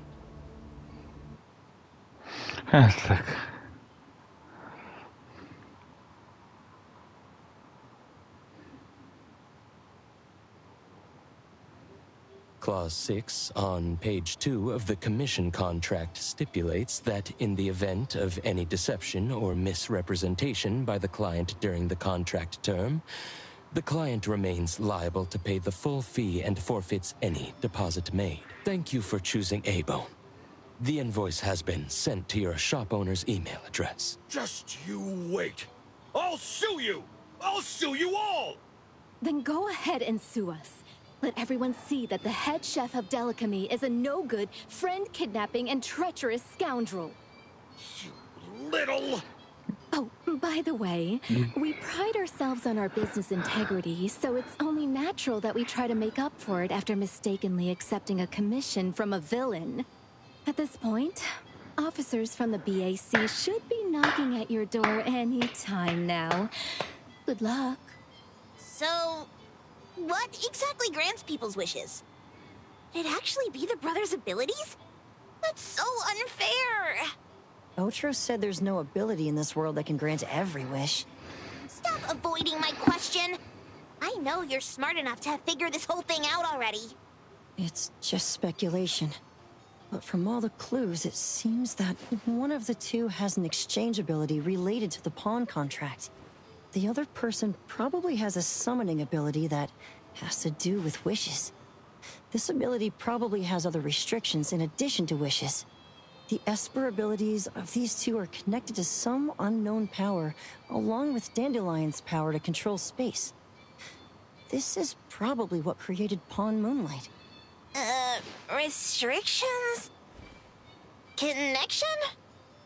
It's like... Clause 6 on page 2 of the commission contract stipulates that in the event of any deception or misrepresentation by the client during the contract term, the client remains liable to pay the full fee and forfeits any deposit made. Thank you for choosing Abo. The invoice has been sent to your shop owner's email address. Just you wait. I'll sue you! I'll sue you all! Then go ahead and sue us. Let everyone see that the head chef of Delicamy is a no-good, friend-kidnapping, and treacherous scoundrel. You little... Oh, by the way, we pride ourselves on our business integrity, so it's only natural that we try to make up for it after mistakenly accepting a commission from a villain. At this point, officers from the BAC should be knocking at your door any time now. Good luck. So, what exactly grants people's wishes? Could it actually be the brothers' abilities? That's so unfair! Otro said there's no ability in this world that can grant every wish. Stop avoiding my question! I know you're smart enough to have figured this whole thing out already. It's just speculation. But from all the clues, it seems that one of the two has an exchange ability related to the pawn contract. The other person probably has a summoning ability that has to do with wishes. This ability probably has other restrictions in addition to wishes. The Esper abilities of these two are connected to some unknown power, along with Dandelion's power to control space. This is probably what created Pawn Moonlight. Restrictions? Connection?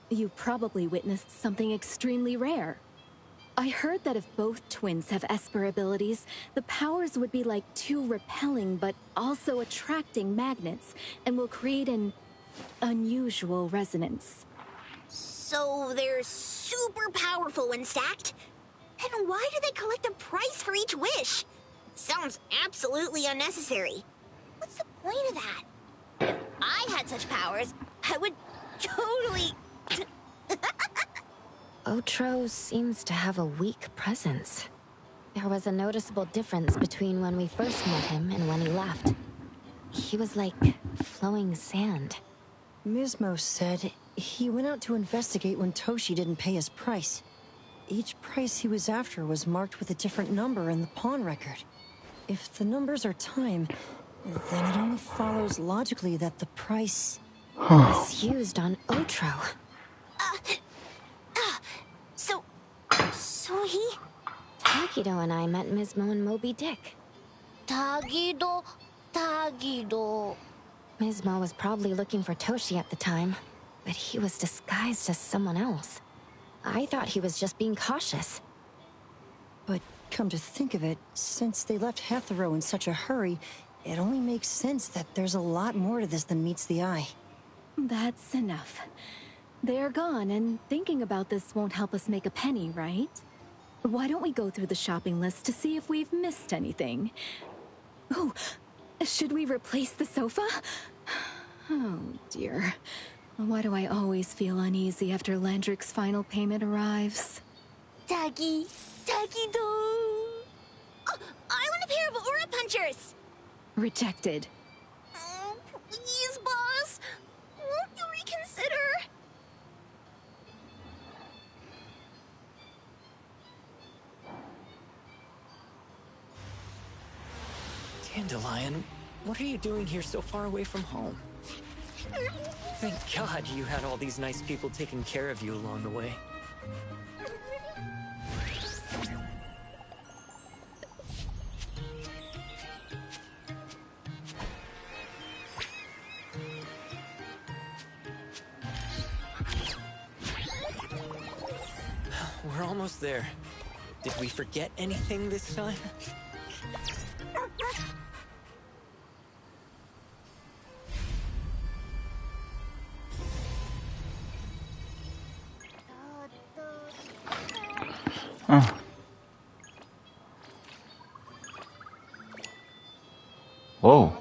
You probably witnessed something extremely rare. I heard that if both twins have Esper abilities, the powers would be like two repelling but also attracting magnets, and will create an unusual resonance. So they're super powerful when stacked? And why do they collect a price for each wish? Sounds absolutely unnecessary. What's the point of that? If I had such powers, I would totally... Otro seems to have a weak presence. There was a noticeable difference between when we first met him and when he left. He was like flowing sand. Mismo said he went out to investigate when Toshi didn't pay his price. Each price he was after was marked with a different number in the pawn record. If the numbers are time, then it only follows logically that the price was used on Otro. So Tagido and I met Mismo and Moby Dick. Tagido. Mismo was probably looking for Toshi at the time, but he was disguised as someone else. I thought he was just being cautious. But come to think of it, since they left Hethero in such a hurry, it only makes sense that there's a lot more to this than meets the eye. That's enough. They're gone, and thinking about this won't help us make a penny, right? Why don't we go through the shopping list to see if we've missed anything? Oh, should we replace the sofa? Oh, dear. Why do I always feel uneasy after Landrick's final payment arrives? Tagido. Oh, I want a pair of aura punchers. Rejected. Oh, please, boss. Won't you reconsider? Dandelion, what are you doing here so far away from home? Thank God you had all these nice people taking care of you along the way. We're almost there. Did we forget anything this time? Whoa.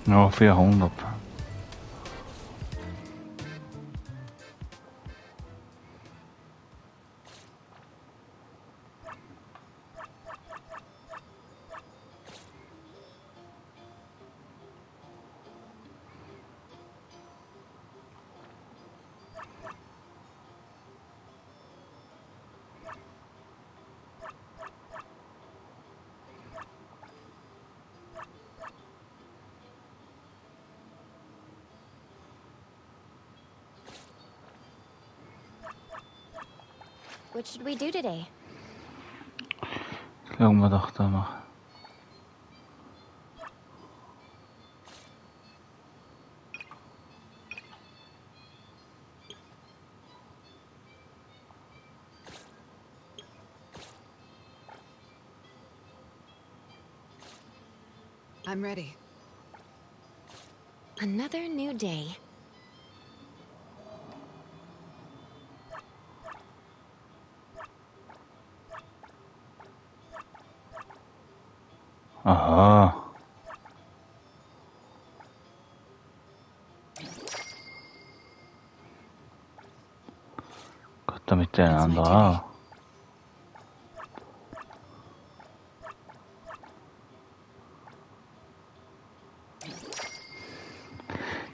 Ja, 400. What should we do today? Laat me dachten maar. I'm ready. Another new day. Aha. Katta miteinander.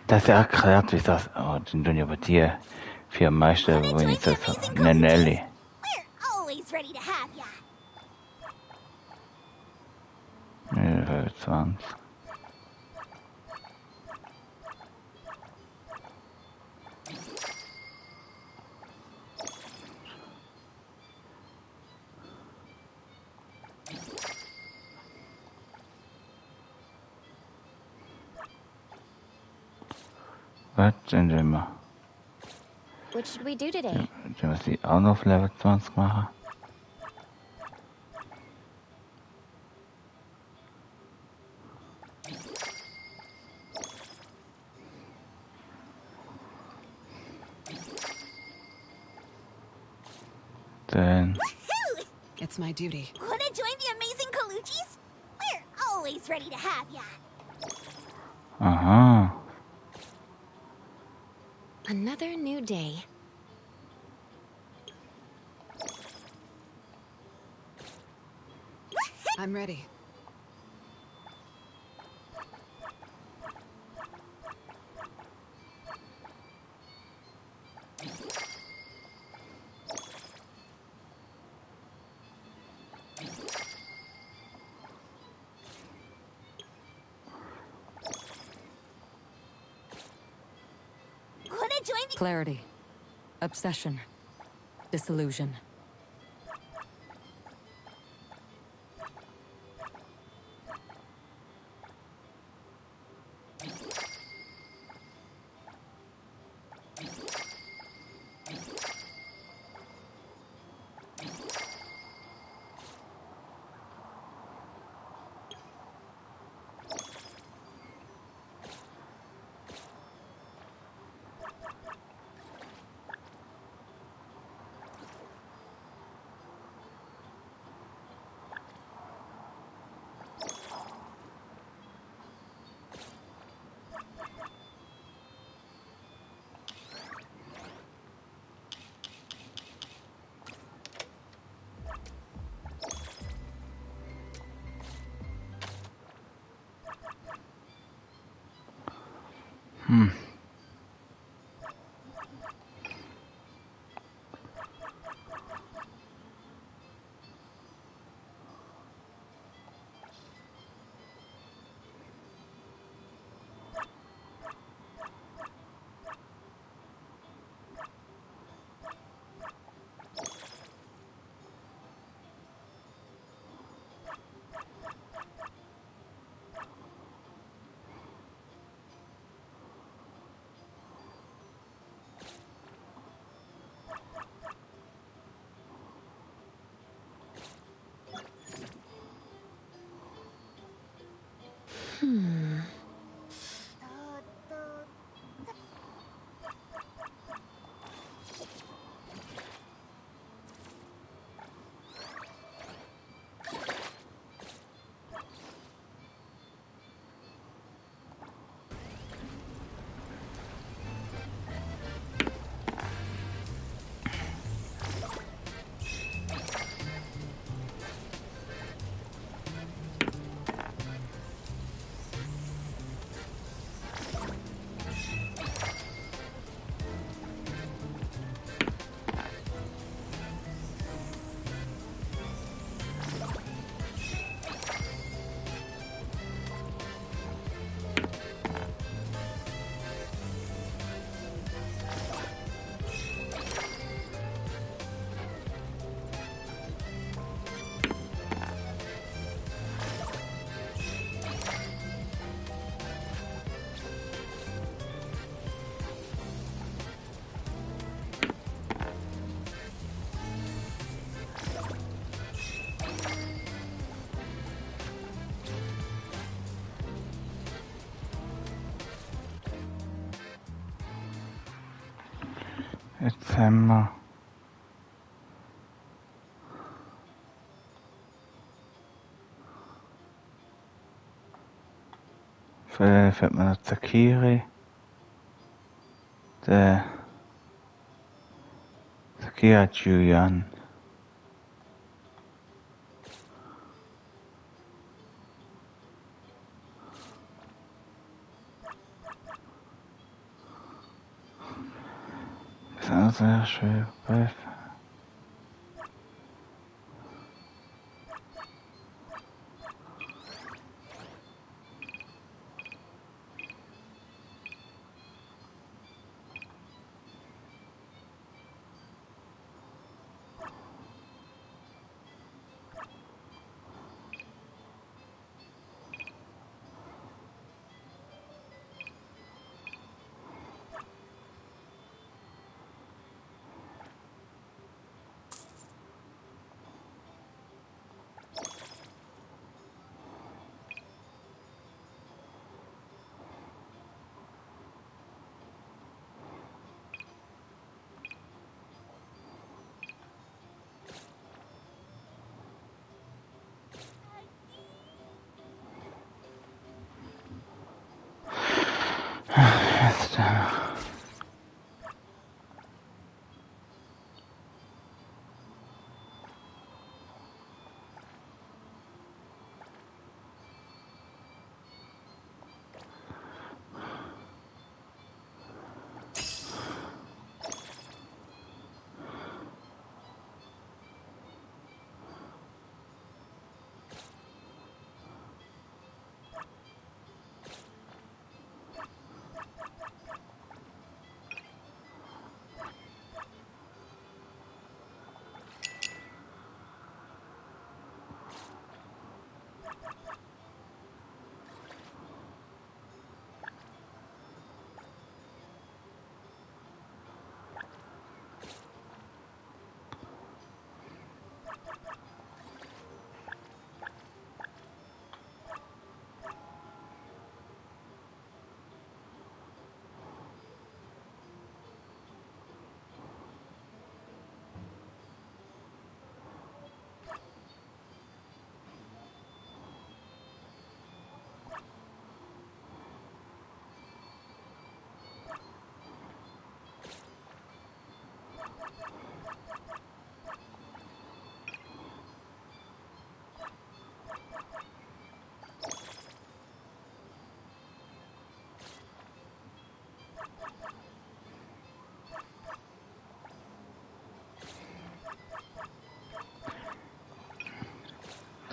Das ist ja erklärt, wie das den du bei dir für Meister, wenn ich das Nelly. We're always ready to have ya. 20. Was denn immer? What should we do today? Dann muss ich auch noch auf Level 20 machen. Then It's my duty. Wanna join the amazing Kaluchis? We're always ready to have ya. aha. Another new day. I'm ready. Wanna join the— Clarity. Obsession. Disillusion. Jetzt haben wir vielleicht fällt mir noch Zakiri. Der Zakira Julian. Das ist auch sehr schwer.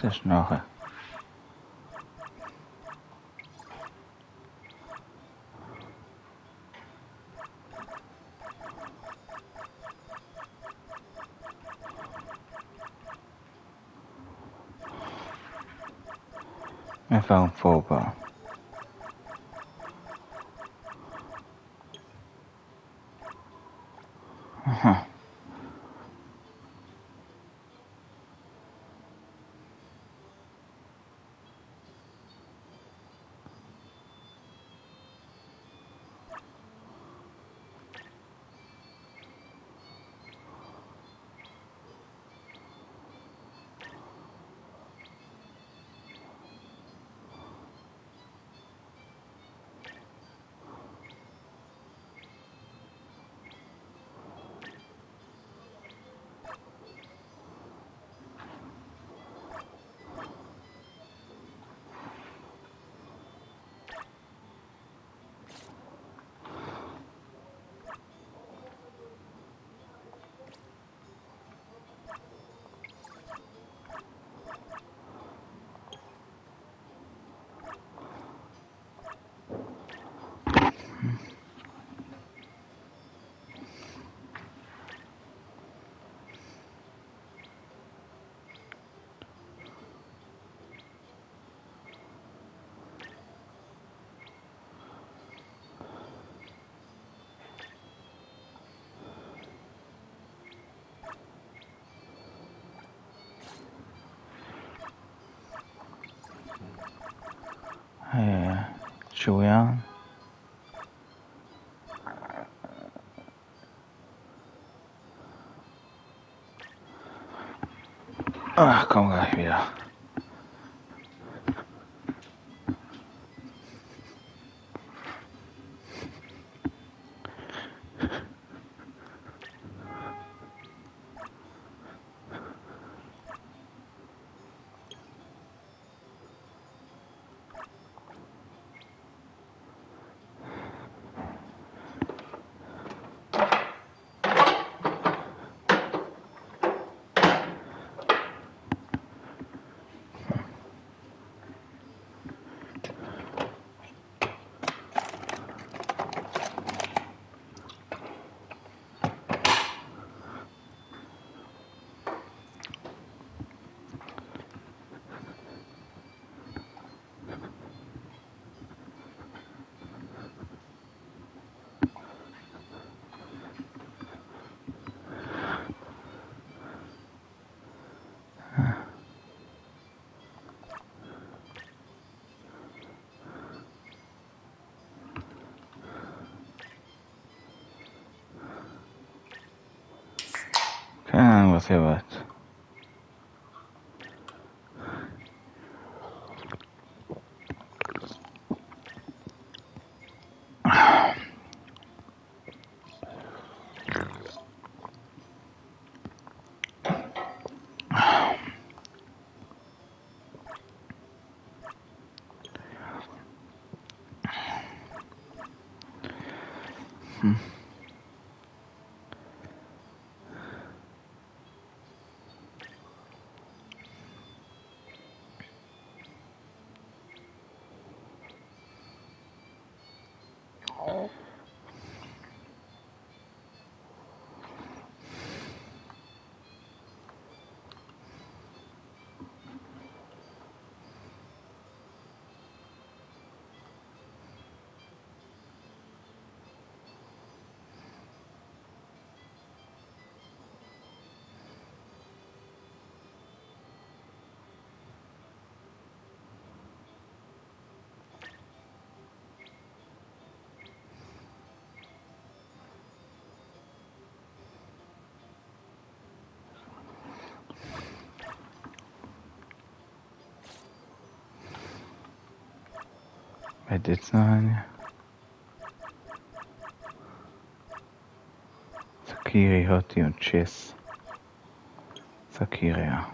Zeg nog een. Even een voorbouw. Aha. Julian. Ah, komm gleich wieder. Keine Ahnung, was hier wird. Wer dit nou een? Sakiri, Hoti und Chiss. Sakiri, ja.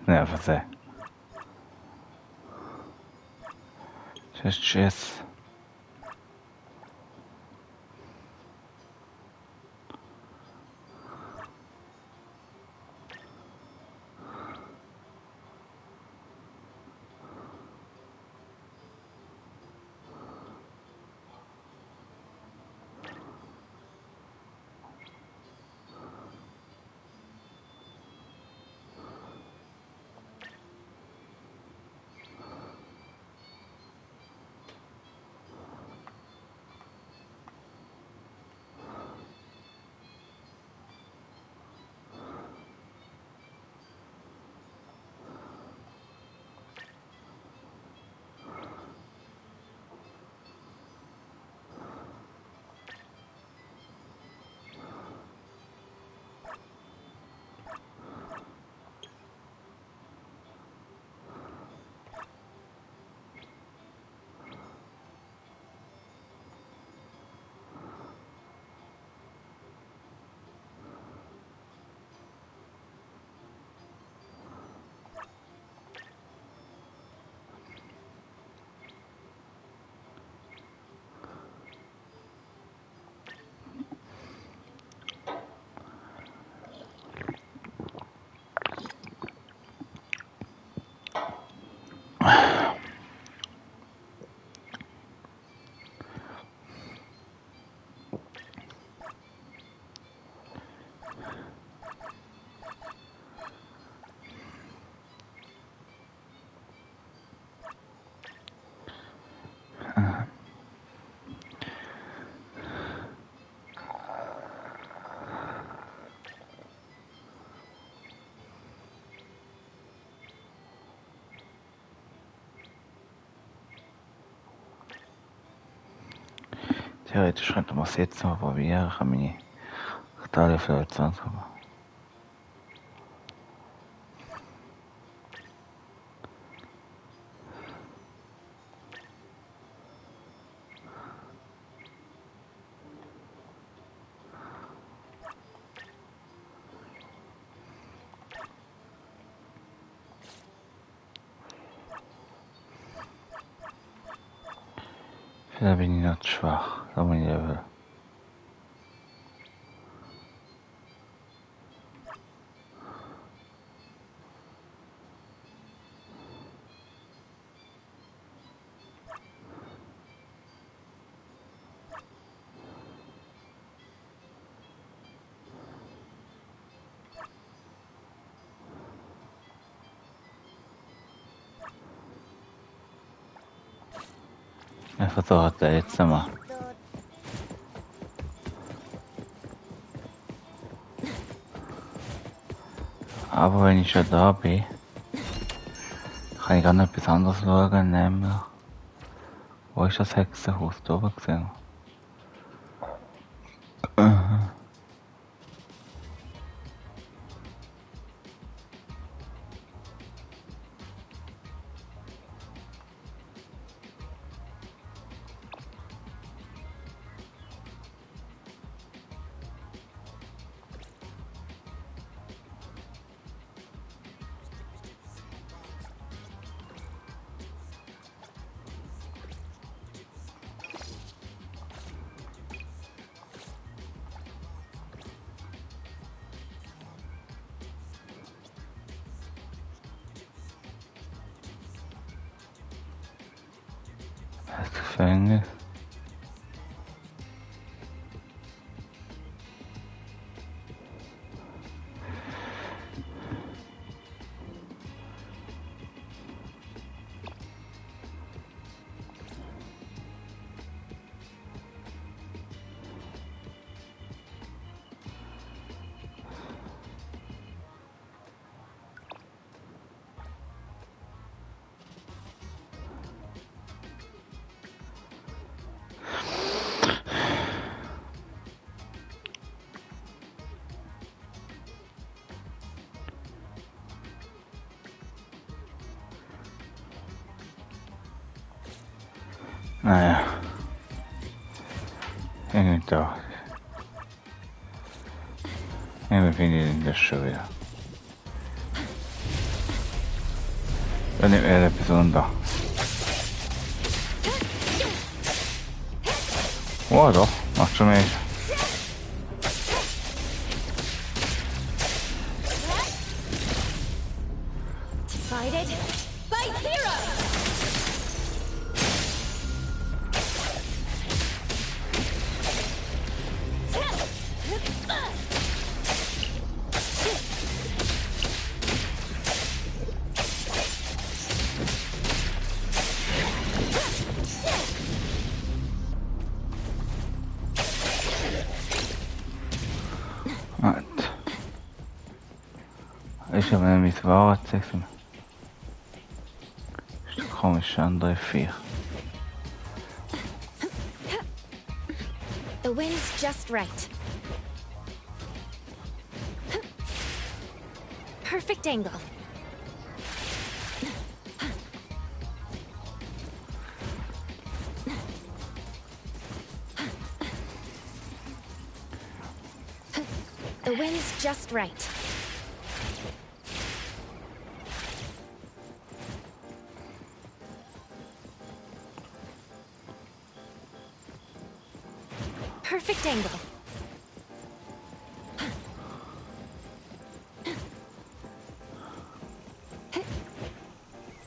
Ja, får se. Tschüss. Theoretisch könnte man es jetzt mal probieren. Ich kann meine Italien vielleicht ankommen. Vielleicht bin ich noch zu schwach. Da muss ich eben. Ich versuche das jetzt mal. Aber wenn ich schon da bin, kann ich gar nicht etwas anderes schauen, nämlich... Wo ist das Hexenhaus? Da oben gesehen? Das Gefängnis. Naja. Irgendwie doch. Irgendwie finde ich das schon wieder. Wenn nicht mehr etwas unter. Oh doch, macht schon mehr. Decided? Fight hero! Ist aber nämlich das Wahre gewesen. Ist der komische andere Viech. The wind's just right. Perfect angle. The wind's just right. Perfect angle.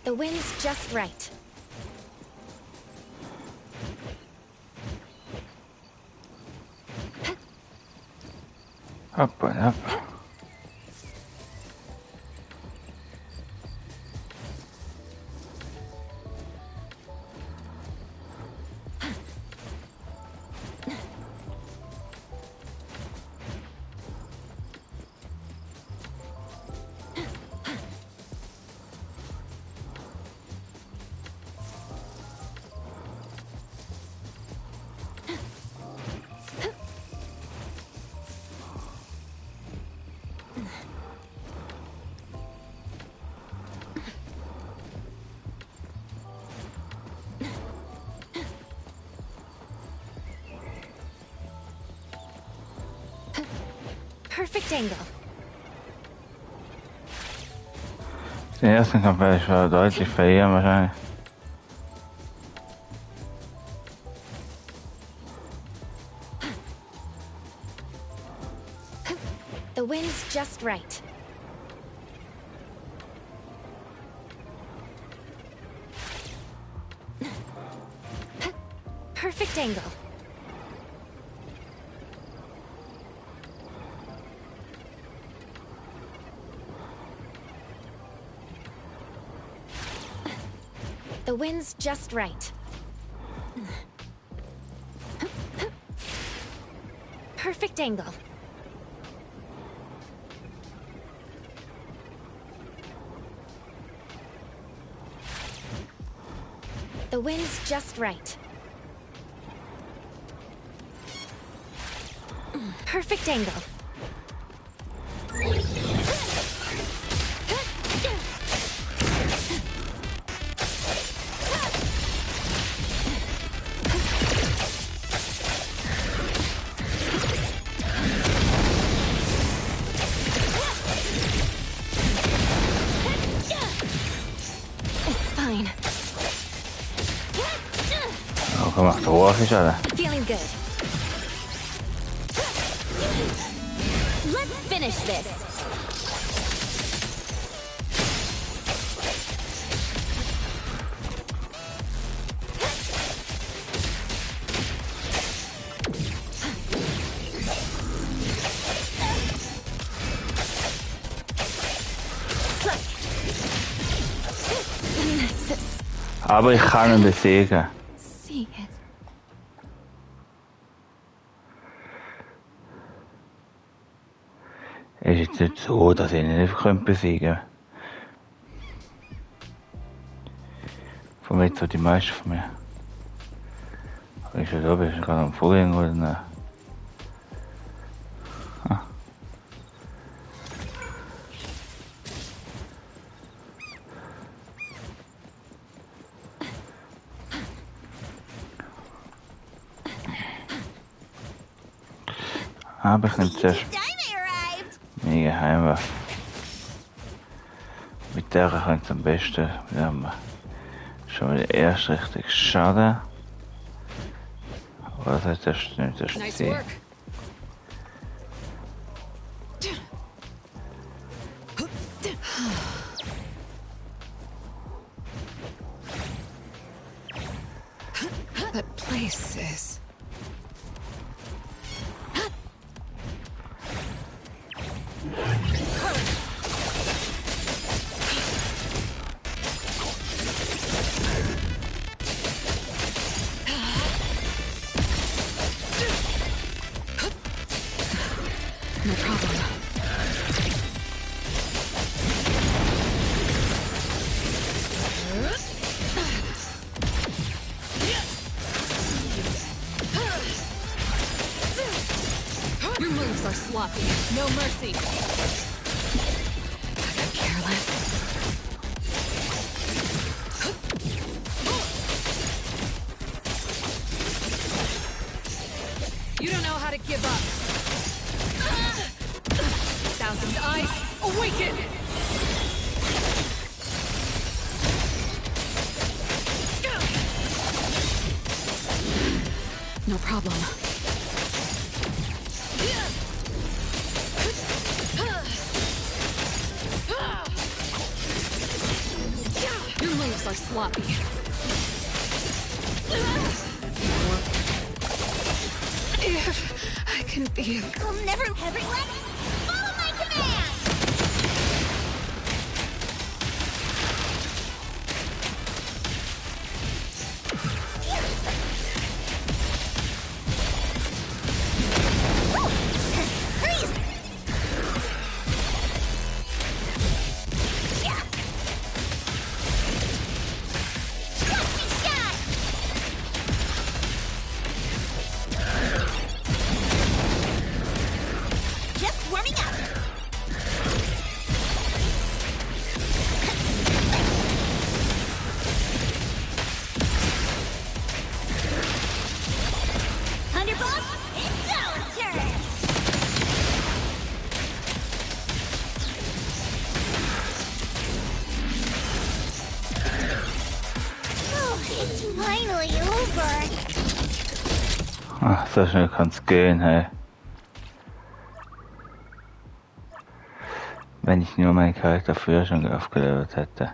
The wind's just right. Up and up. Perfect angle. Den ersten Kampf werde ich schon deutlich verlieren wahrscheinlich. The wind's just right. Perfect angle. The wind's just right. Perfect angle. The wind's just right. Perfect angle. Komm, mach drauf, ich alle. Feeling good. Let's finish this. Aber ich kann ihn besiegen. Es ist jetzt nicht so, dass ich ihn nicht besiegen könnte. Von mir so die meisten von mir. Aber ich da bist du gerade am Vorgehen oder nicht? Ah. Aber ich nehme zuerst meine Geheimwaffe. Mit der könnte es am besten. Wir haben schon mal den ersten richtig Schaden. Aber das heißt, das ist nicht das Ziel. That place is... No problem. Your moves are sloppy. No mercy. I could care less. You don't know how to give up. Thousand eyes, awaken! No problem. Your moves are sloppy. If I can be... We'll never... Everyone, follow my command! Ach, so schnell kann's gehen, hey. Wenn ich nur meinen Charakter früher schon aufgelevelt hätte.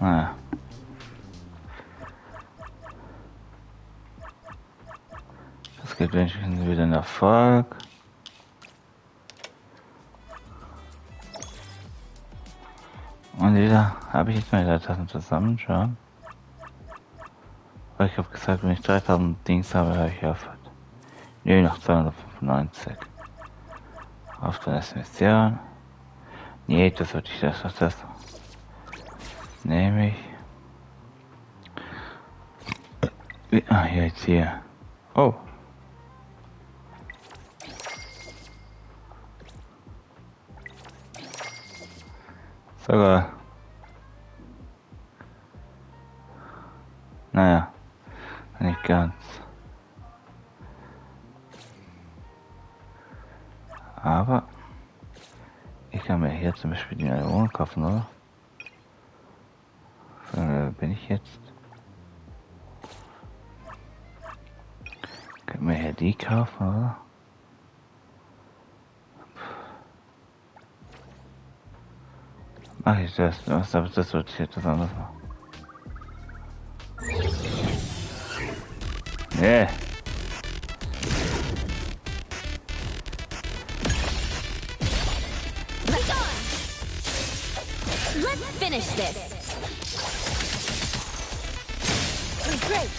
Naja. Das gibt wenigstens wieder einen Erfolg. Und wieder habe ich jetzt meine 3000 zusammen schon. Weil ich habe gesagt, wenn ich 3000 Dings habe, habe ich aufgehört. Nö, noch 295. Auf der nächsten Mission. Nee, das würde ich das. Nehme ich. Ah, hier jetzt hier. Oh. Sogar. Naja, nicht ganz. Aber ich kann mir hier zum Beispiel die neue Wohnung kaufen, oder? Bin ich jetzt? Können wir hier die kaufen, oder? Mach ich das? Aber das wird jetzt was anderes machen. Nee. Let's finish this. Great.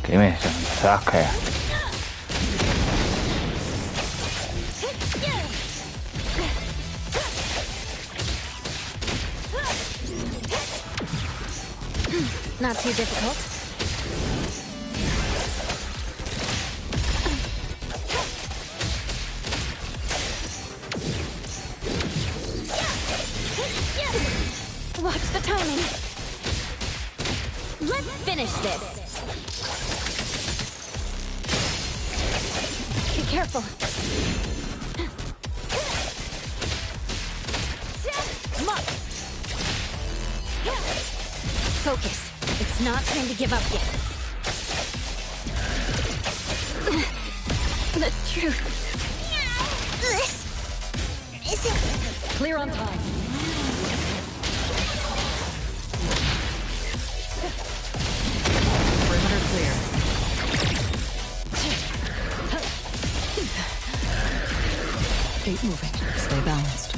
Give me some sake. Not too difficult. Watch the timing. Let's finish this. Be careful. Come on. Focus. It's not time to give up yet. The truth. This isn't Clear on time. Perimeter clear. Keep moving. Stay balanced.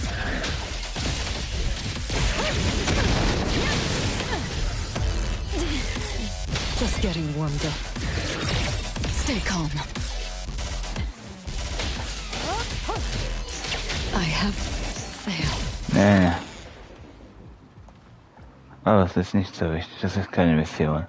Just getting warmed up. Stay calm. I have failed. Nee. Aber es ist nicht so wichtig, das ist keine Mission.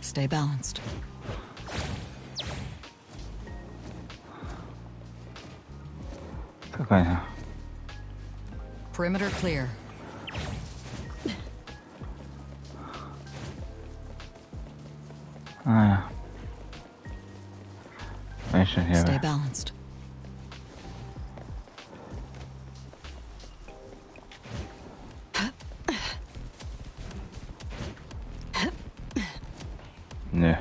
Stay balanced. Какая? Perimeter clear. Ah, ja. Ich schon hier. Stay balanced. Nö.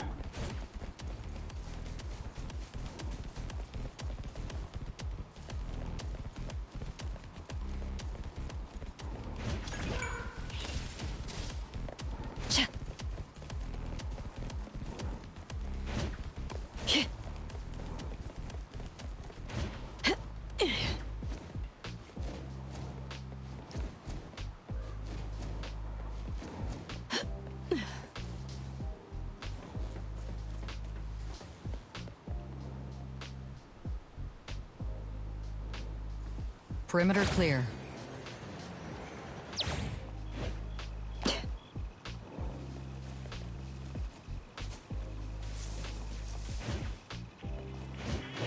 Perimeter clear.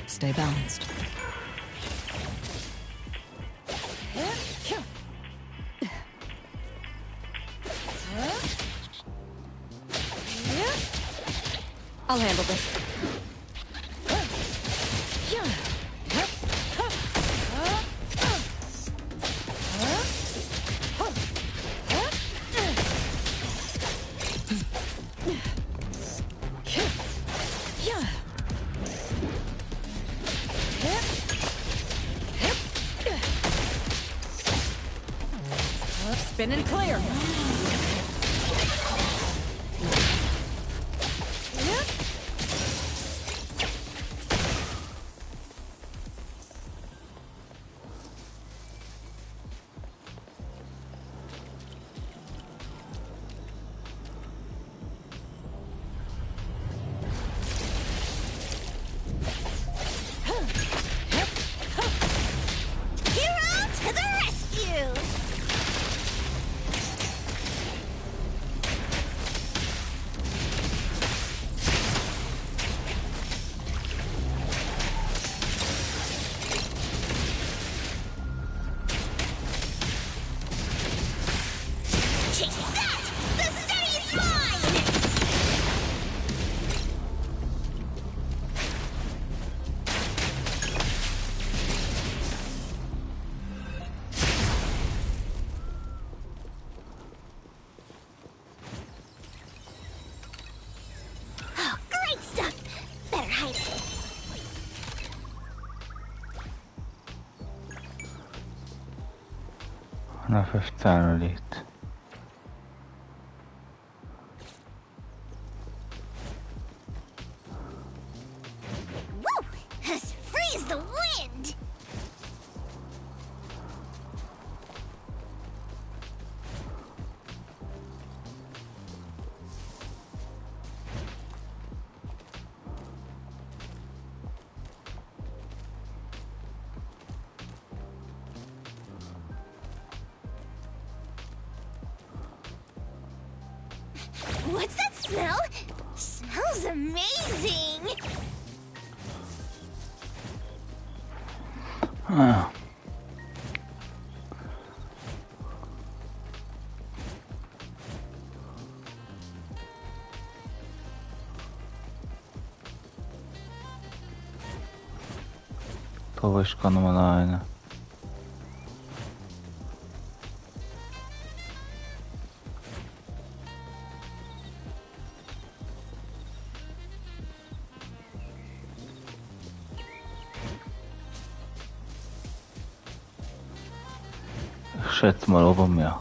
Stay balanced. I'll handle this. Spin and clear. 115 liegt. Woo! As free as the wind! What's that smell? Smells amazing! Ah. Towards kan alleine. Ich schätze mal ober mir.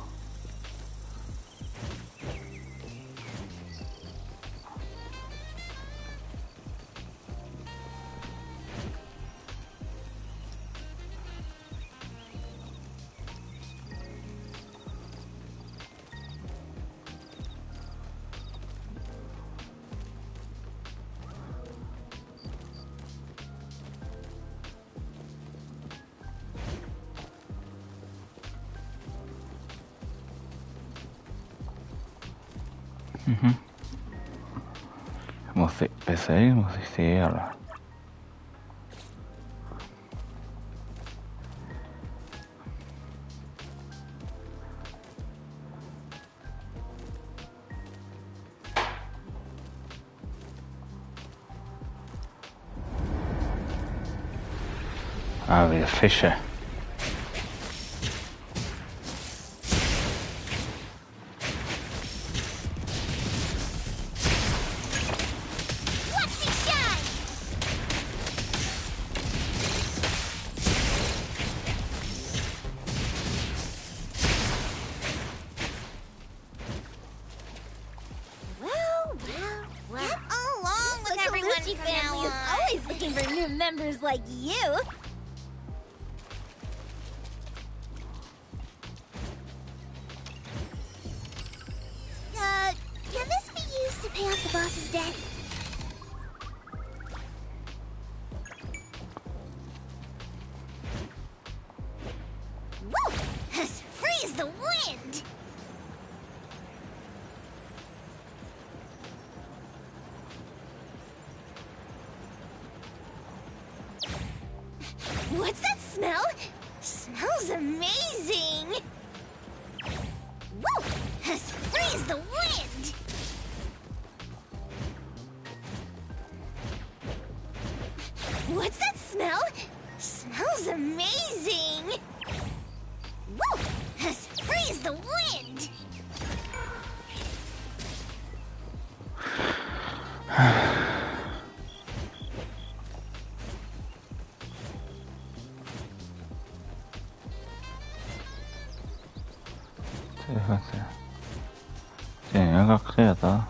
Muss ich sehen. Ah, wieder Fische. Members like you. Can this be used to pay off the boss's debt? Woo! As free as the wind! What's that smell? Smells amazing! Woo! As free as the wind! What's that smell? Smells amazing! Woo! As free as the wind! 연락해야다.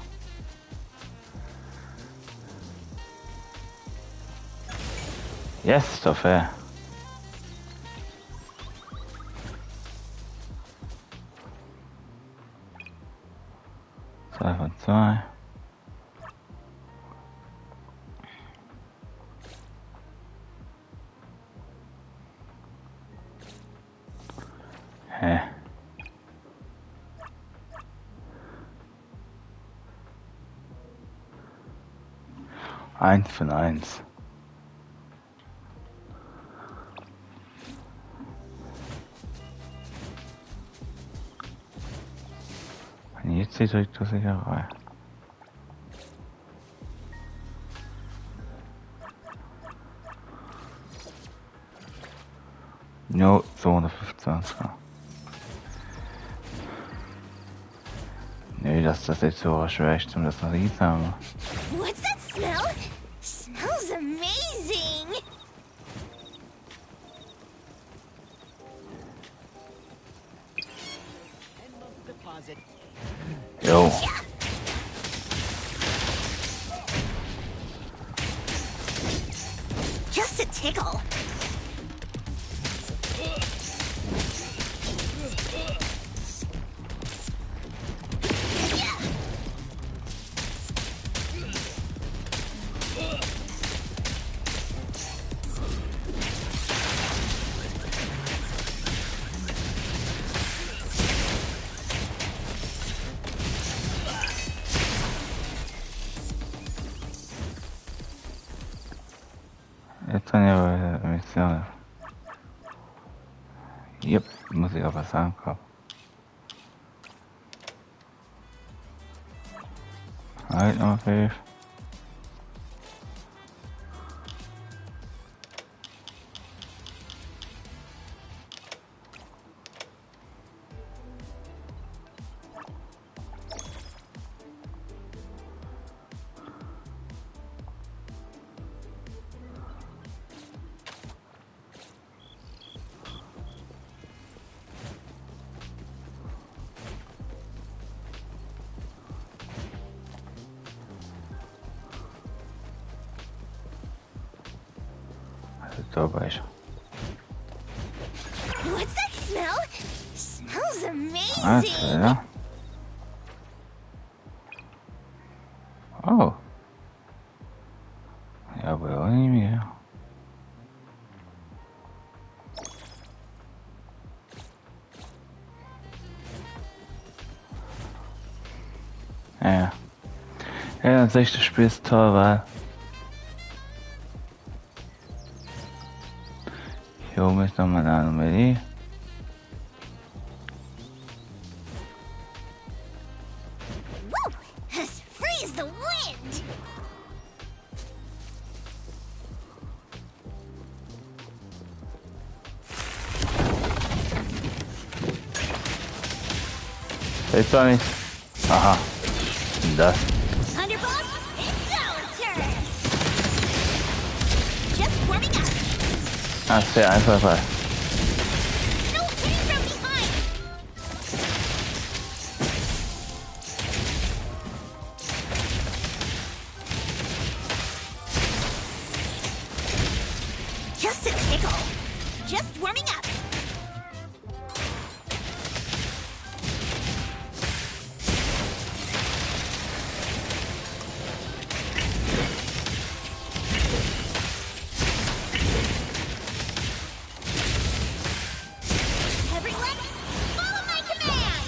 Yes, så fair. Zwei von zwei. Hä? 1 von 1. Jetzt seht euch das sicher rein. No, 225. Nee, dass das jetzt so schlecht um das noch nicht haben. What's that smell? Smells amazing! Jo. Just a tickle. Jetzt dann ja Mission. Yep, muss ich aber sagen, komm. Halt noch 5. Dabei. What's that smell? Smells amazing. Ja. Oh. Ja, aber auch nicht mehr. Ja. Ja, an sich das Spiel ist toll, weil hier oben ist nochmal eine Anomalie. Woo! As free as the wind. Ist doch nicht. Aha. Das. Thunderbolt, it's our turn. Just warming up. Ah, sehr einfach war. No hitting from behind. Just a tickle. Just warming up. Everyone, follow my command.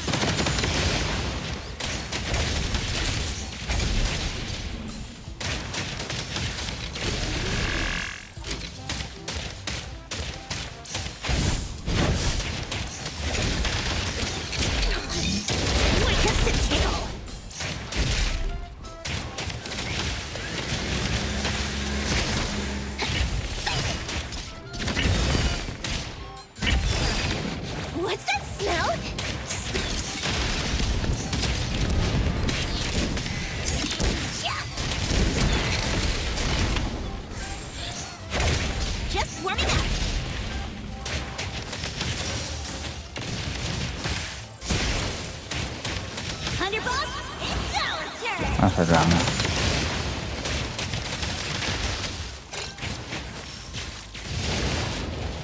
Just a tickle. What's that smell? Just warming up. Thunderbolt, it's our turn. Ah, verdammt.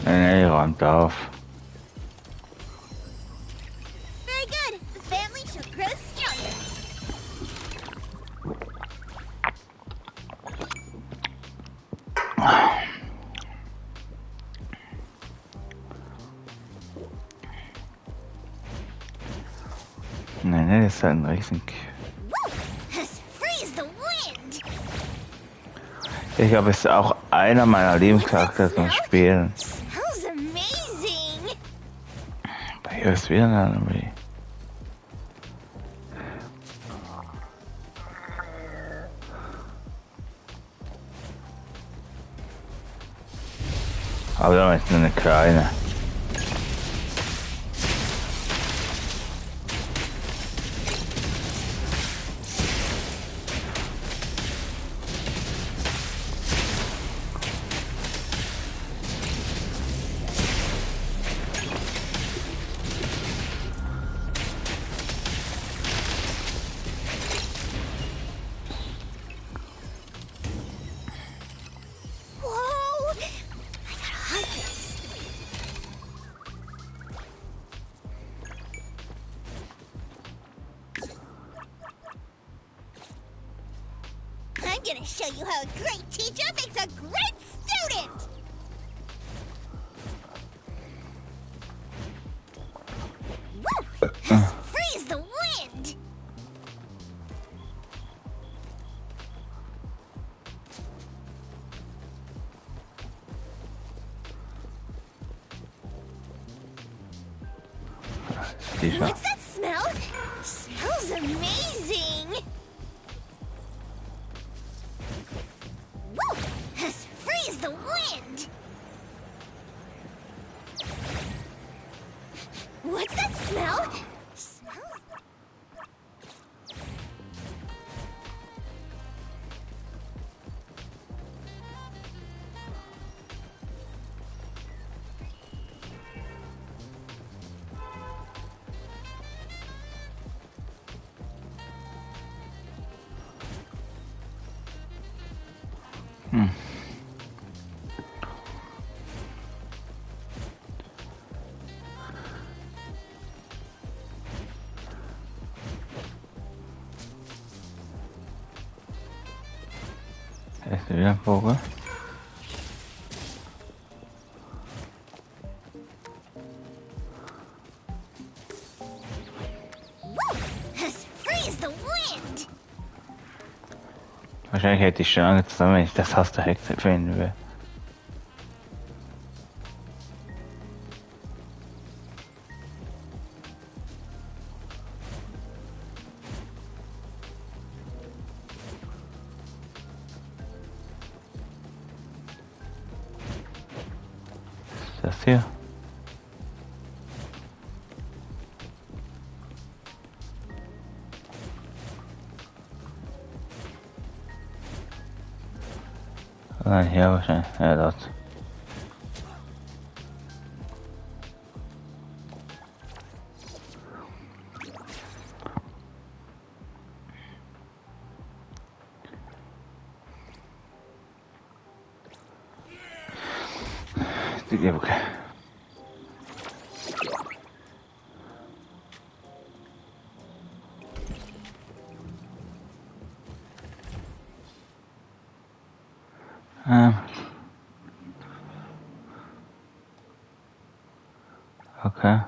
Nee, räumt auf. Very good. The family shall grow stronger. Nee, das ist halt ein Riesen. Woo! As free as the wind. Ich glaube, es ist auch einer meiner Lieblingscharaktere zum Spielen. Smells amazing. Hier ist wieder eine Anomalie. Aber da ist nur eine kleine. gonna show you how a great teacher makes a great student! Woo! As free as the wind! What's that smell? Smells amazing! Woo! As free as the wind! What's that smell? Smells... Ist wieder ein Vogel? As free as the wind! Wahrscheinlich hätte ich schon angezogen, wenn ich das Haus der Hexe finden will. Das hier. Nein, hier wahrscheinlich. Ja, dort. Okay. Okay.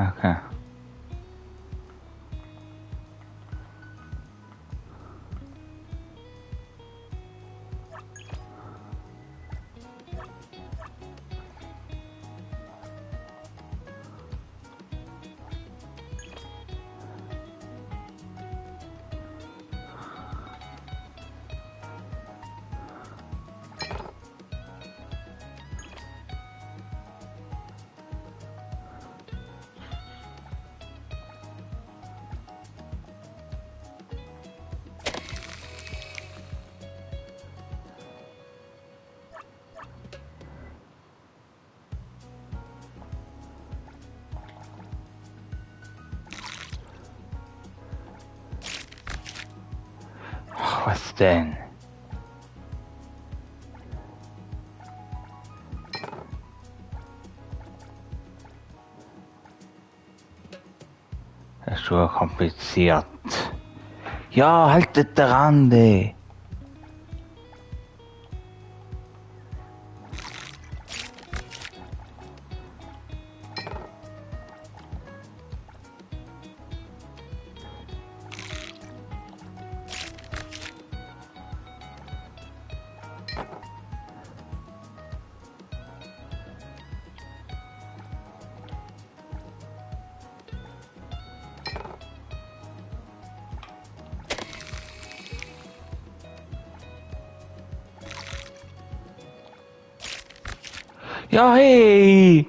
Okay. Was denn? Das ist schon kompliziert. Ja, haltet daran, ey. Ja, hey!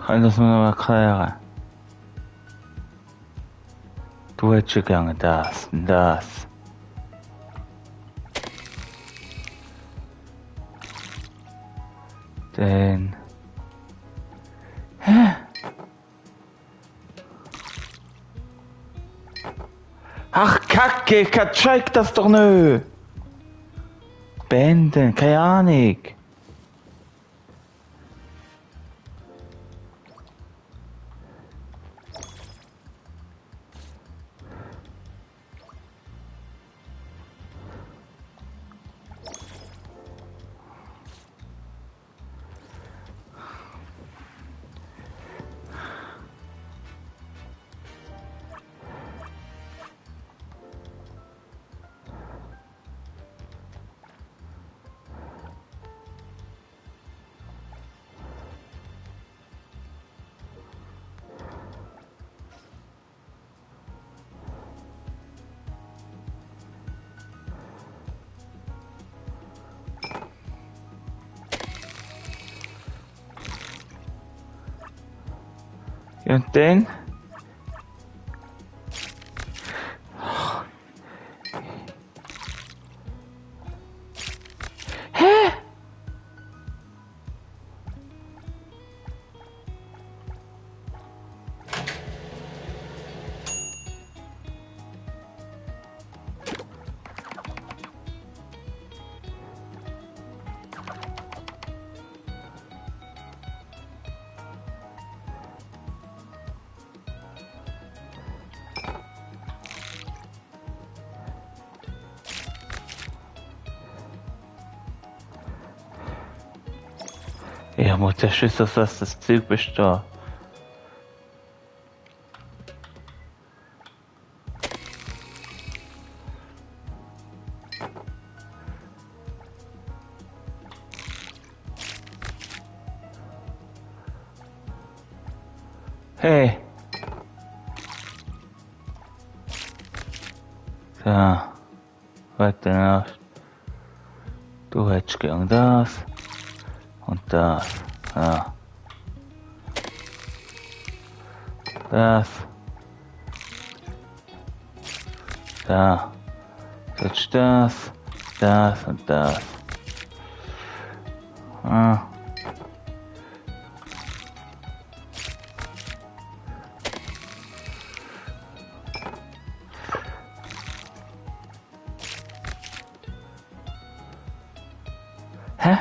Kann ich das mal erklären? Du hättest ja gerne das und das. Denn... Hä? Ach, Kacke, ich check das doch nicht. Beenden, keine Ahnung. Ja, und dann? Hä? Ich muss erst wissen, dass das Zeug besteht. Hey! So, warte noch. Du hättest gern das. Und das. Ja. Das. Da. Jetzt das. Das und das. Ah. Hä?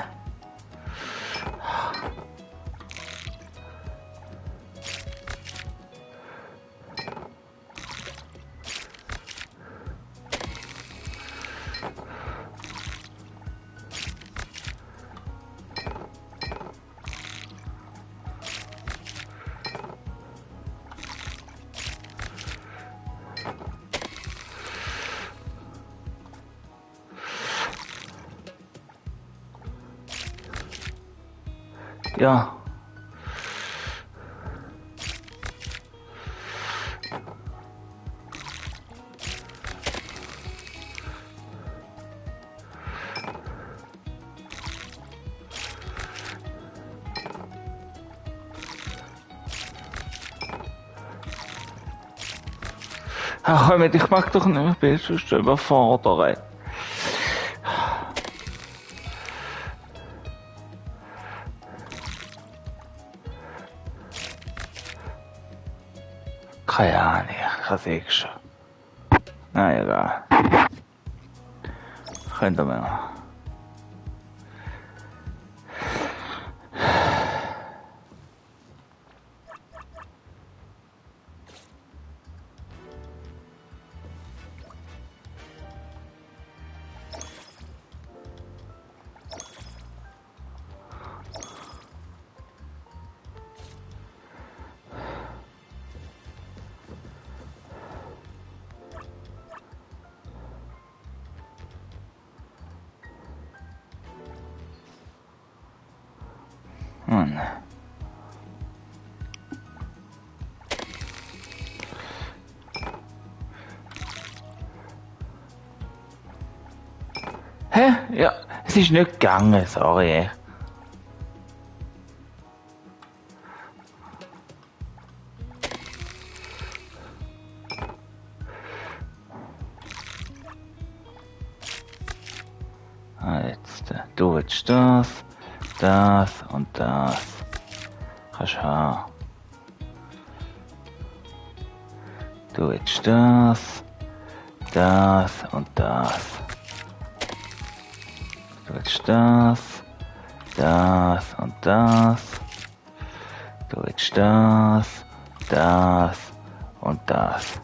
Ja. Ach, komm, ich mag doch nicht mehr Bildschirm überfordern. Keine Ahnung, ich sehe schon. Na egal. Könnt ihr mir. Mann. Hä? Ja, es ist nicht gegangen, sorry. Jetzt, du willst das, das und das. Kannst haben. Du willst das, das und das. Du willst das, das und das. Du willst das, das und das.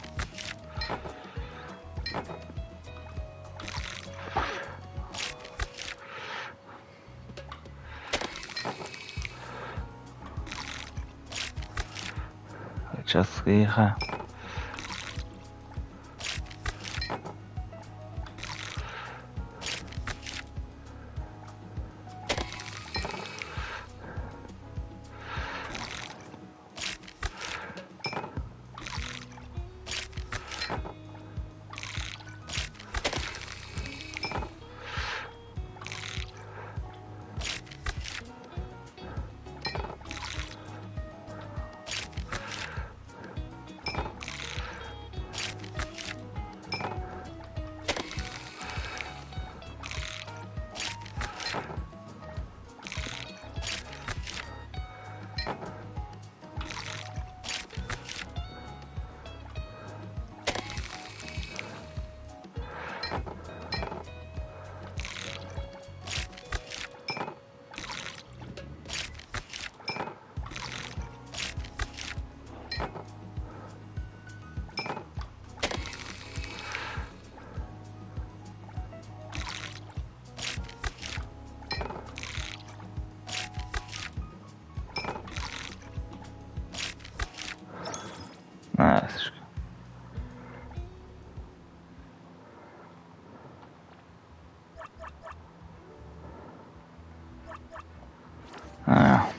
Willst du das Gleiche? Na, das ist... Naja.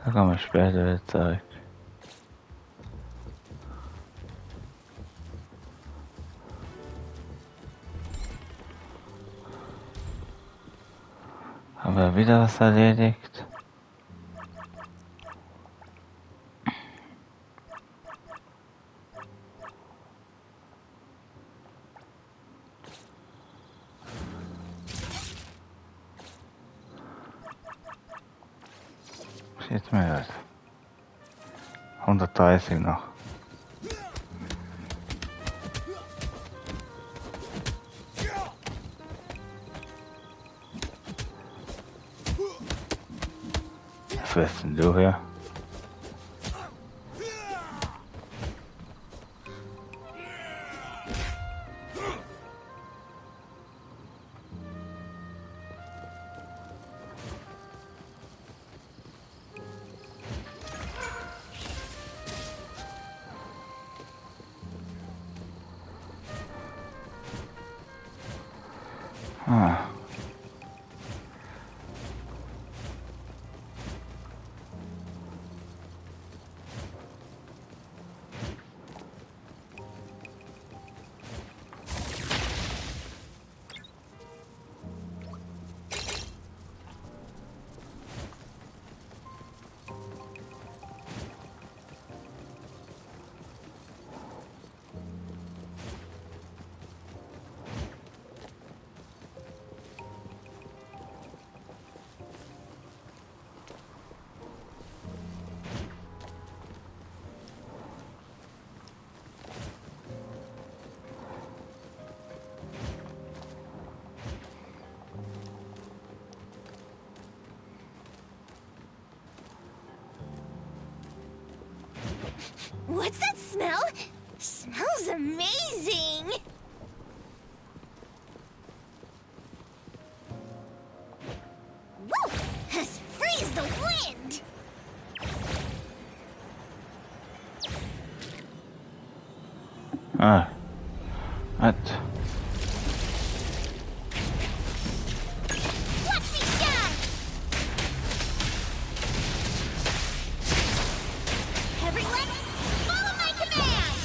Da kommen wir später wieder zurück. Haben wir wieder was erledigt? Jetzt mehr als 130 noch. Was willst denn du hier? Ah. What's that smell? Smells amazing! Woo! Let's freeze the wind! Ah. What? Watch me shine! Everyone, follow my command!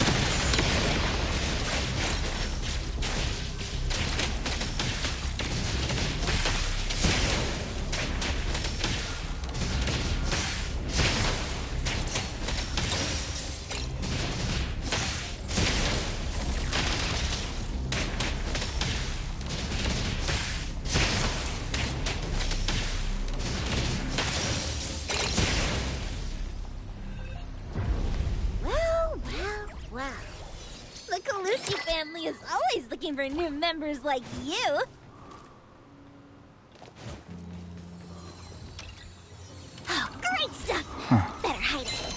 Wow. The Colucci family is always looking for new members like you. Oh, great stuff! Better hide it.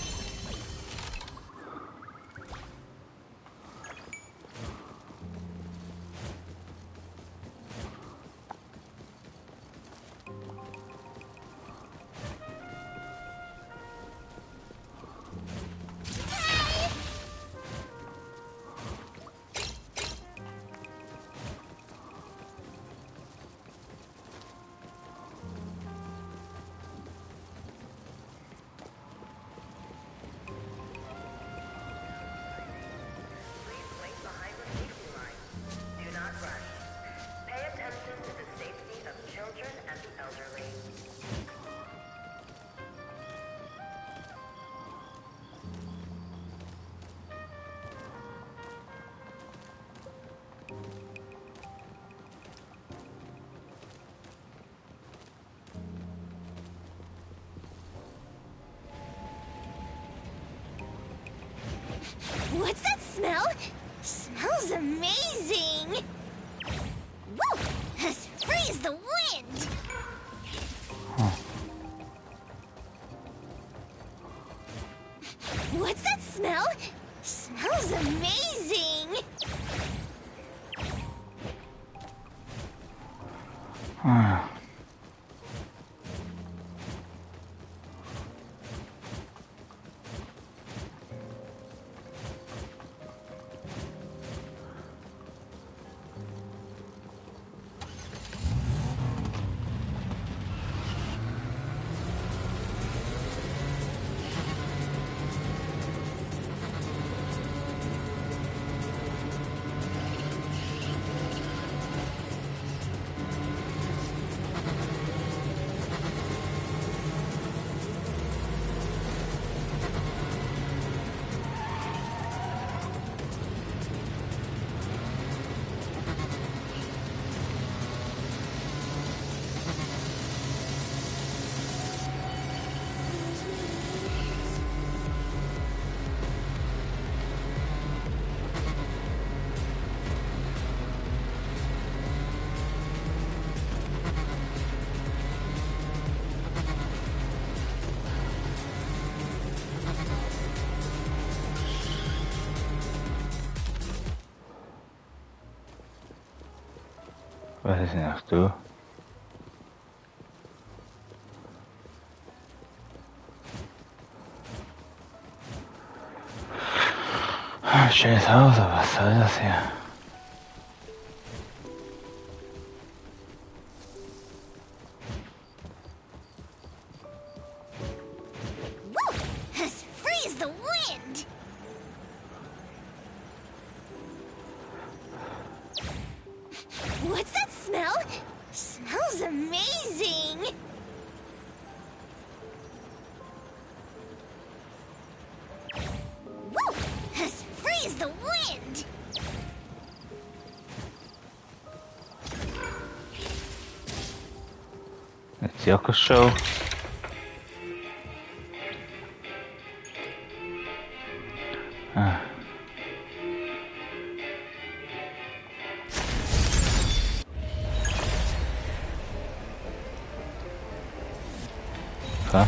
What's that smell? Smells amazing! Woo! Let's freeze the wind! What's that smell? Smells amazing! Ah. Was ist denn auch du? Schönes Haus, aber was soll das hier? Circus show. Ah. Huh?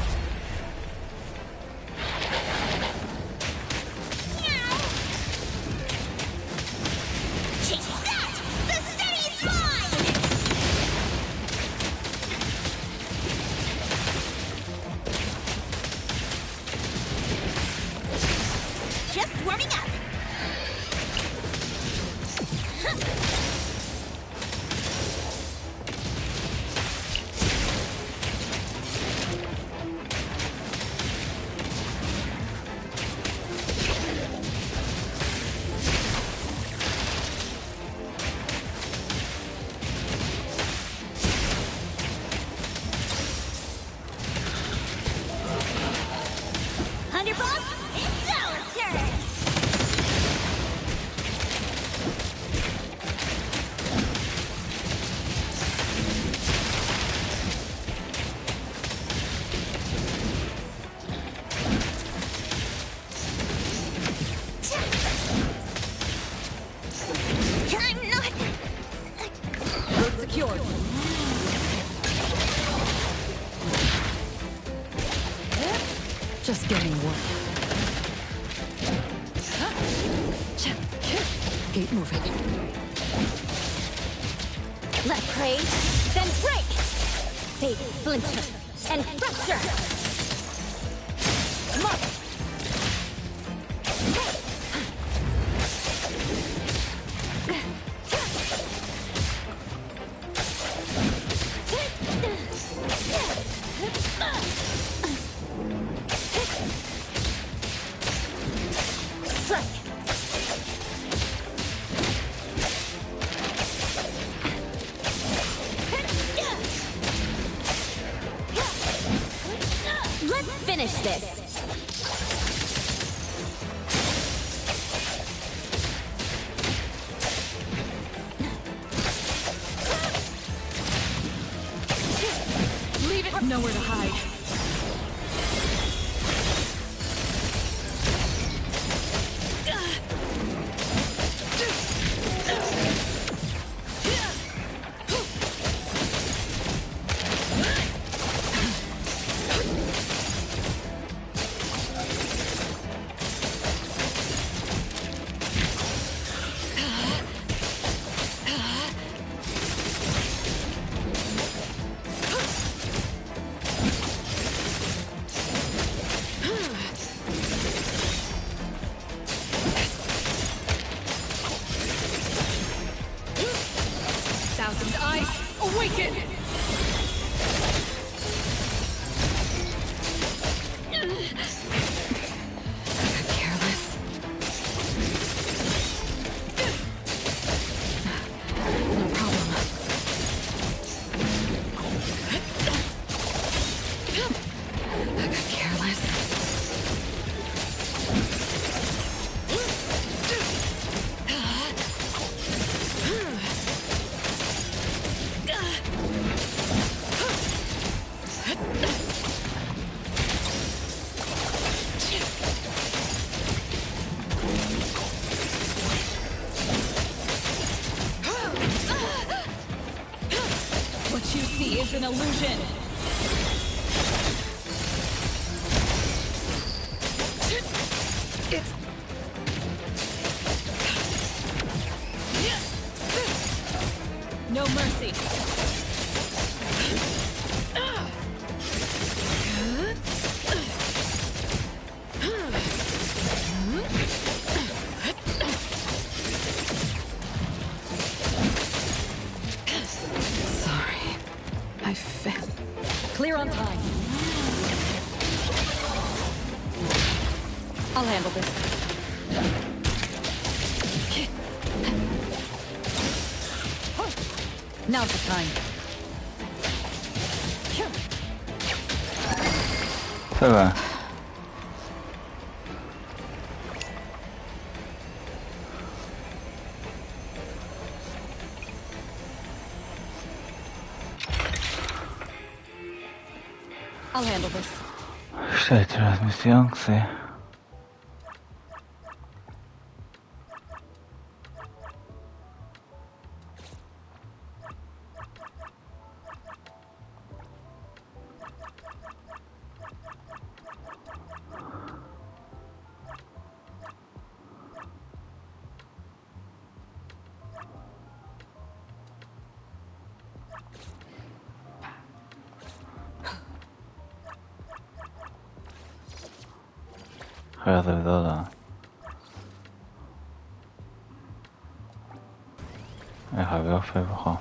Just getting work. Gate moving. Let praise, then break! Fade, splinter, and fracture! Mark! Finish this. Leave it nowhere to hide. It's an illusion. No mercy. Clear on time. I'll handle this. Now's the time. Ça va. I'll handle this. Esta transmisión, sí. Hade vi döda? Jag har gått för bra.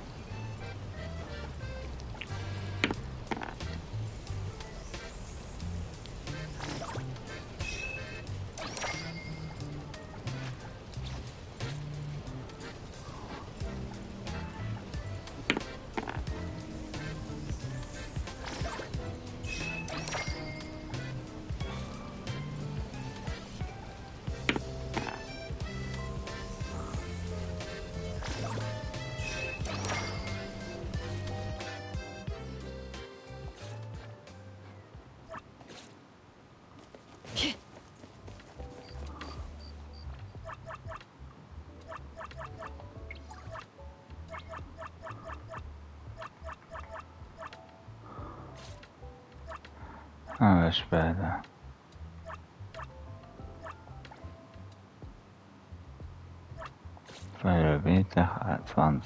Was بعدها Feuerwehr 20.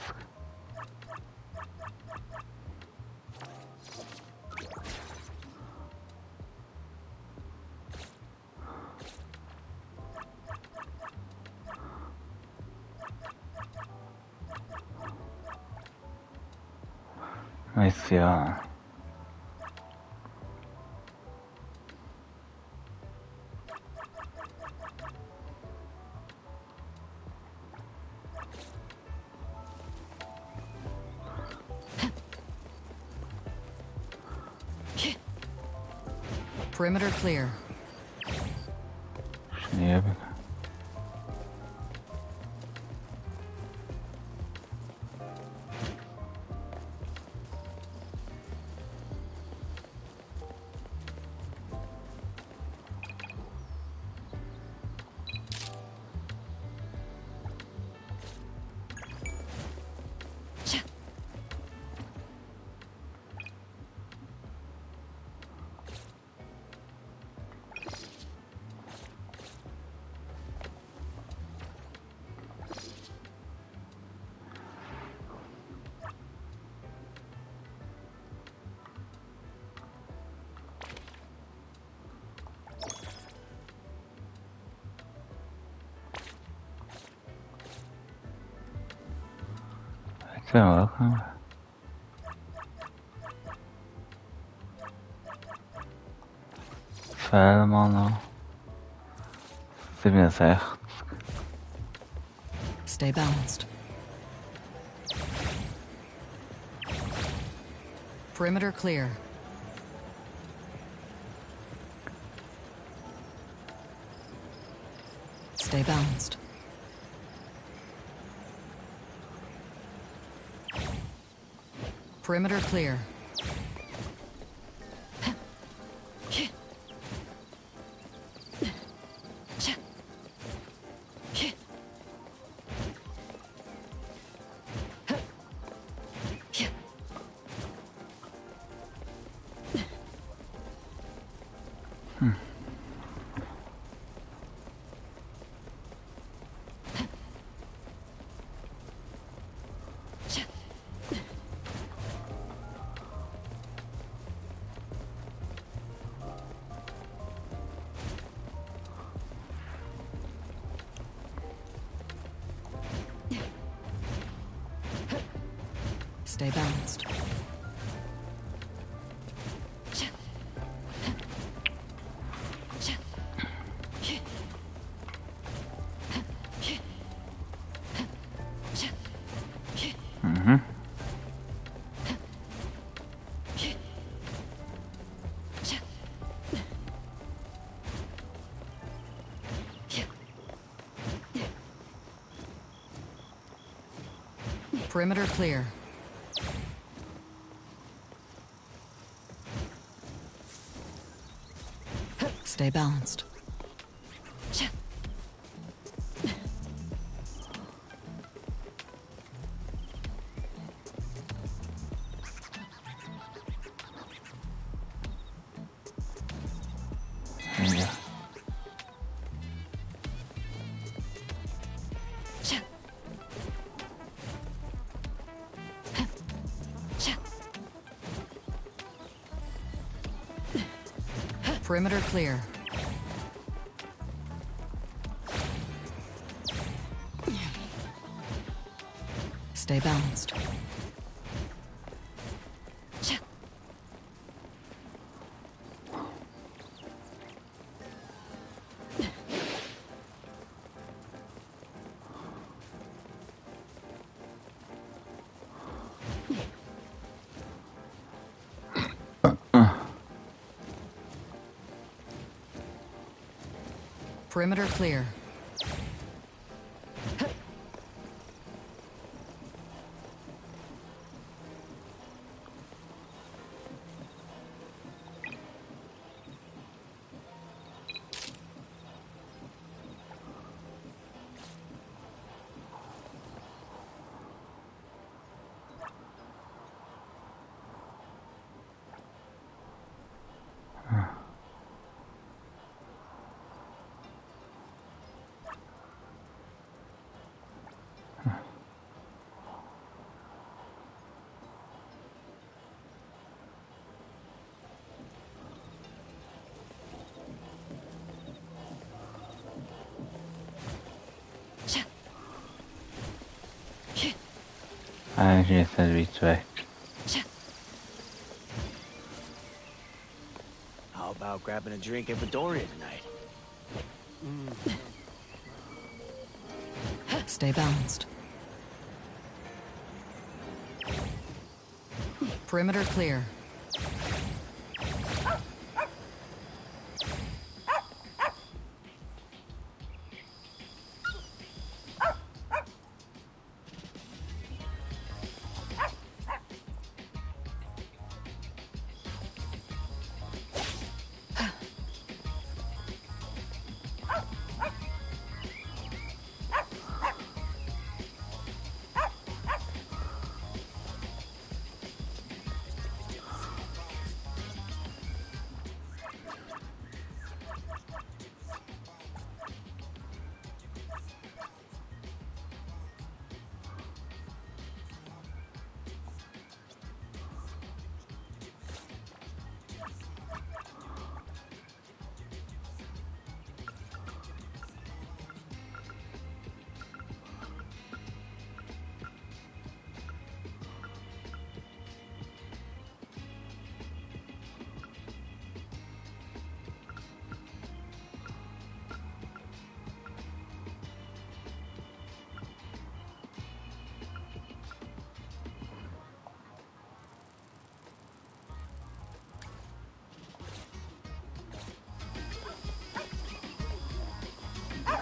Mission. Perimeter clear. Yep. Welcome. Fällmann. 67. Stay balanced. Perimeter clear. Stay balanced. Perimeter clear. Stay balanced. Perimeter clear. Stay balanced. Yeah. Perimeter clear. Stay balanced. Perimeter clear. Eigentlich ist das wie zwei. How about grabbing a drink at Vidoria tonight? Stay balanced. Perimeter clear.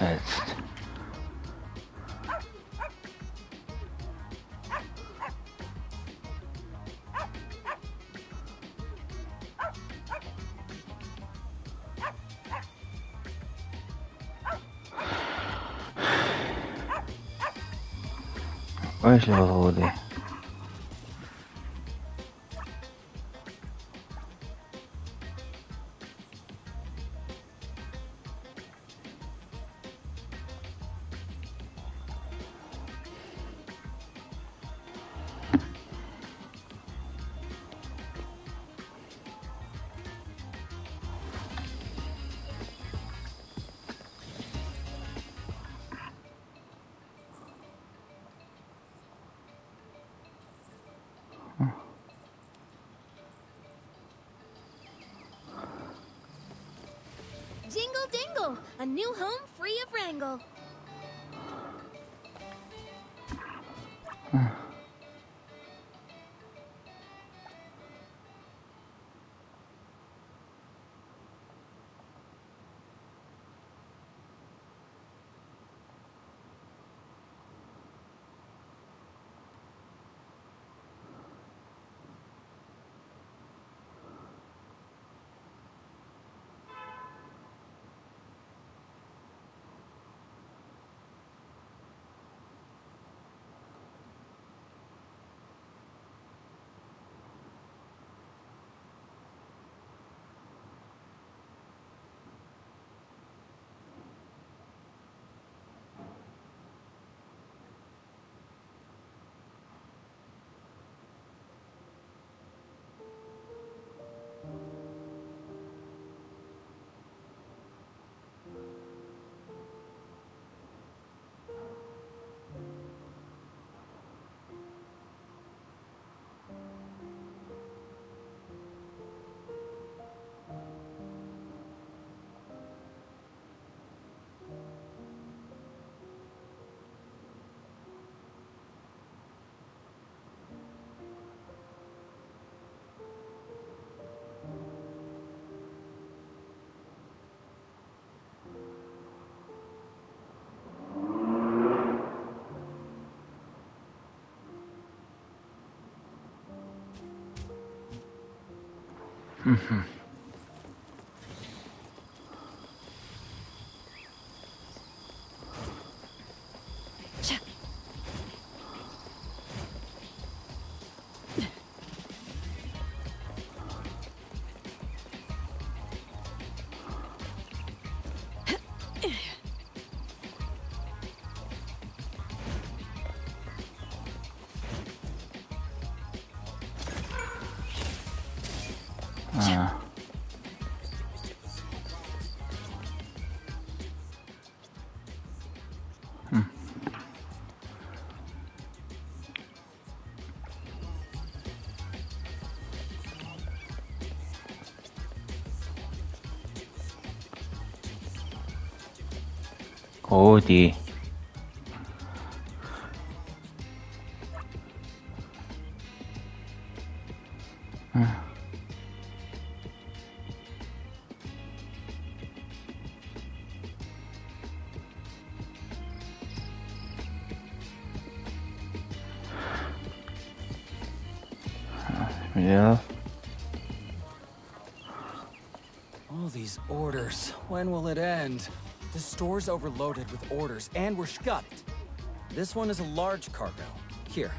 Jetzt. ايش الغولي؟ Jingle dingle! A new home free of wrangle. 어디? Yeah. All these orders. When will it end? The store's overloaded with orders, and we're shut. This one is a large cargo. Here.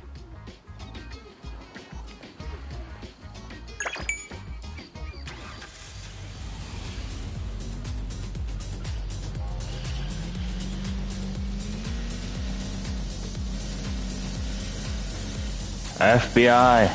FBI.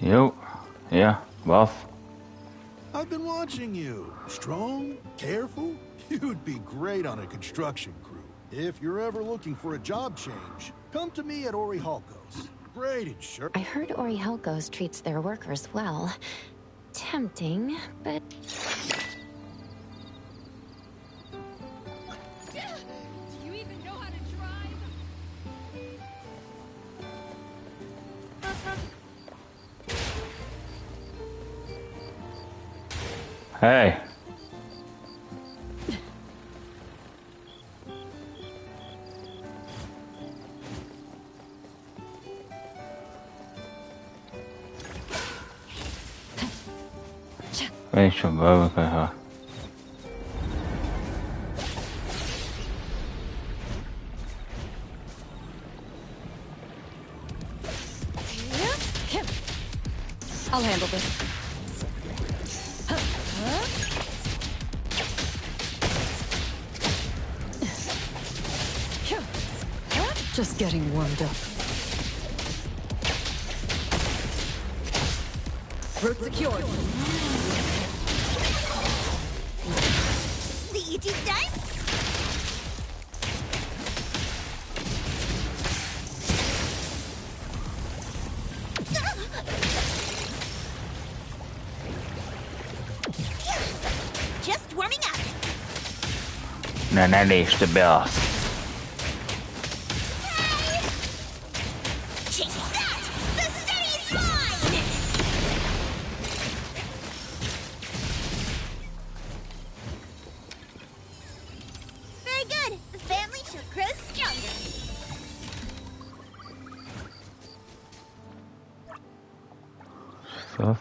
Yo. Yeah, boss. I've been watching you. Strong, careful. You'd be great on a construction crew. If you're ever looking for a job change, come to me at Orihalco's. Great insurance. I heard Orihalco's treats their workers well. Tempting, but... Do you even know how to drive? Hey. Wait, schon mal, okay. I'll handle this. Just getting warmed up. Route secured. The YouTube done? Just warming up. Na, nächste Boss. Check that! The city's mine! Very good. The family shall grow stronger. So.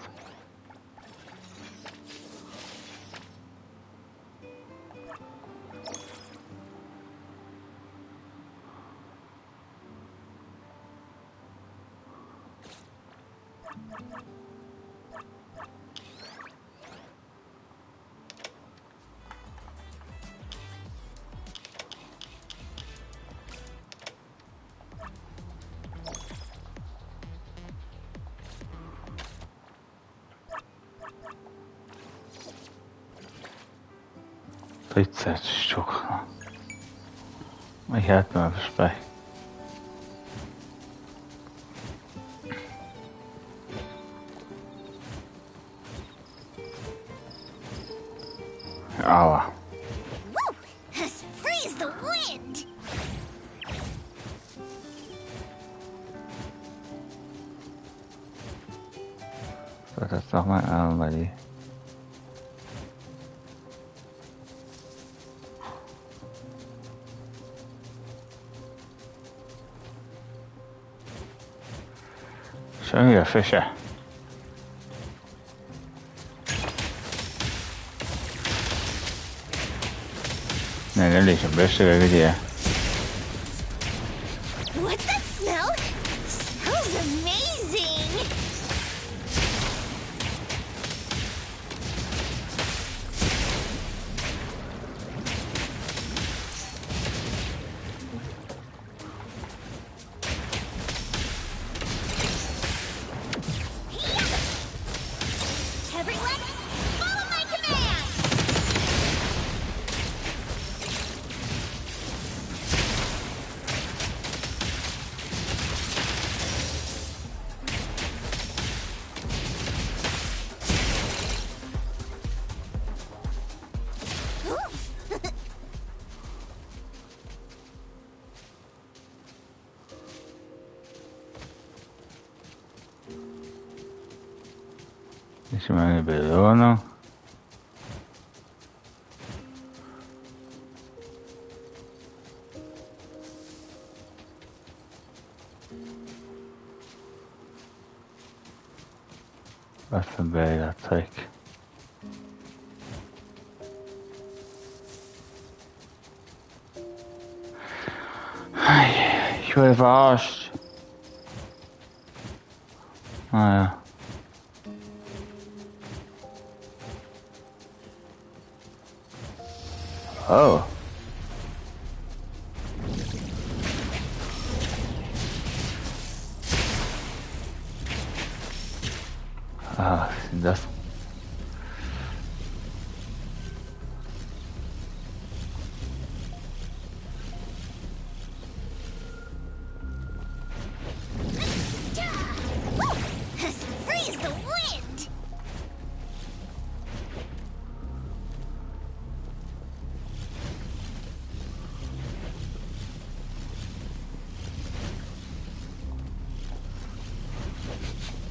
Stück. Ich hatte mal versprechen. Aua. Woo! As free as the wind! So, das nochmal bei die. Schon wieder Fische. Ne, das ist ein bisschen wie die. What's that smell? Smells amazing! Everyone, follow my command! Ich meine Belohnung. Was für ein billiger Trick. Ich wurde verarscht. Naja. Oh. Ah, was ist denn das? As free as the wind!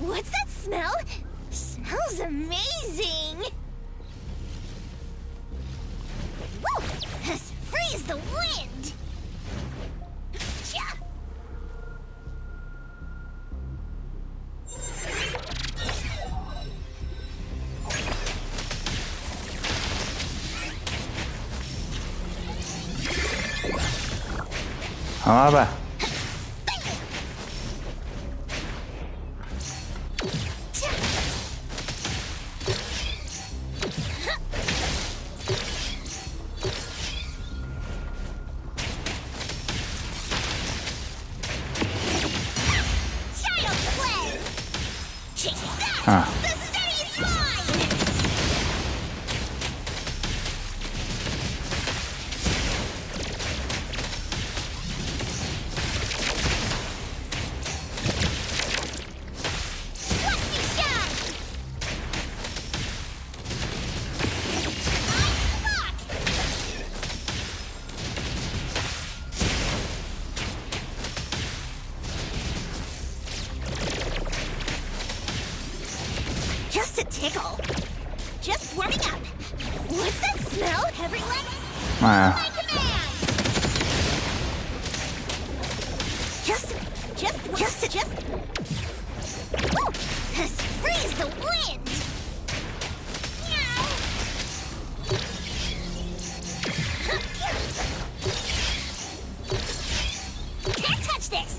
What's that smell? Smells amazing! Woo! As free as the wind! Cha! Aber. Child play! Take that! Ah. The city is mine! Watch me shine! I'm luck! Just a tickle. Just warming up. What's that smell, everyone? Naja. My command. Just. Woo! As free as the wind. Meow. Can't touch this.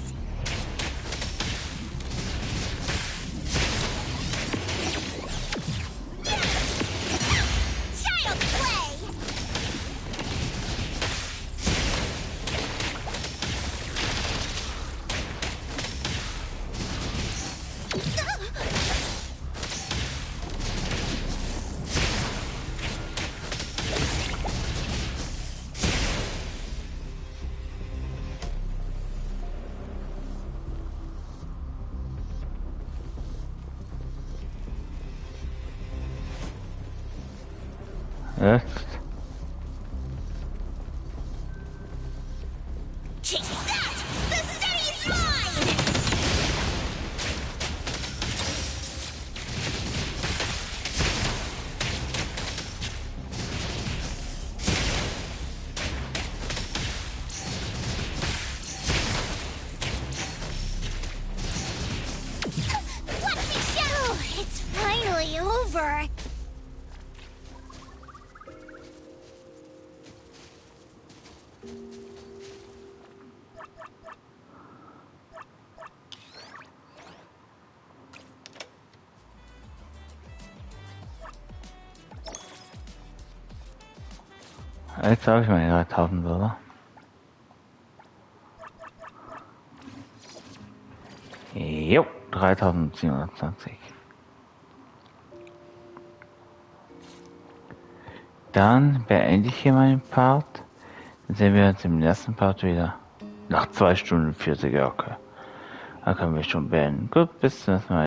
Jetzt. It's finally over. Jetzt habe ich meine 3000 Dollar. Jo, 3720. Dann beende ich hier meinen Part. Dann sehen wir uns im nächsten Part wieder. Nach 2 Stunden 40, okay. Da können wir schon beenden. Gut, bis zum nächsten Mal.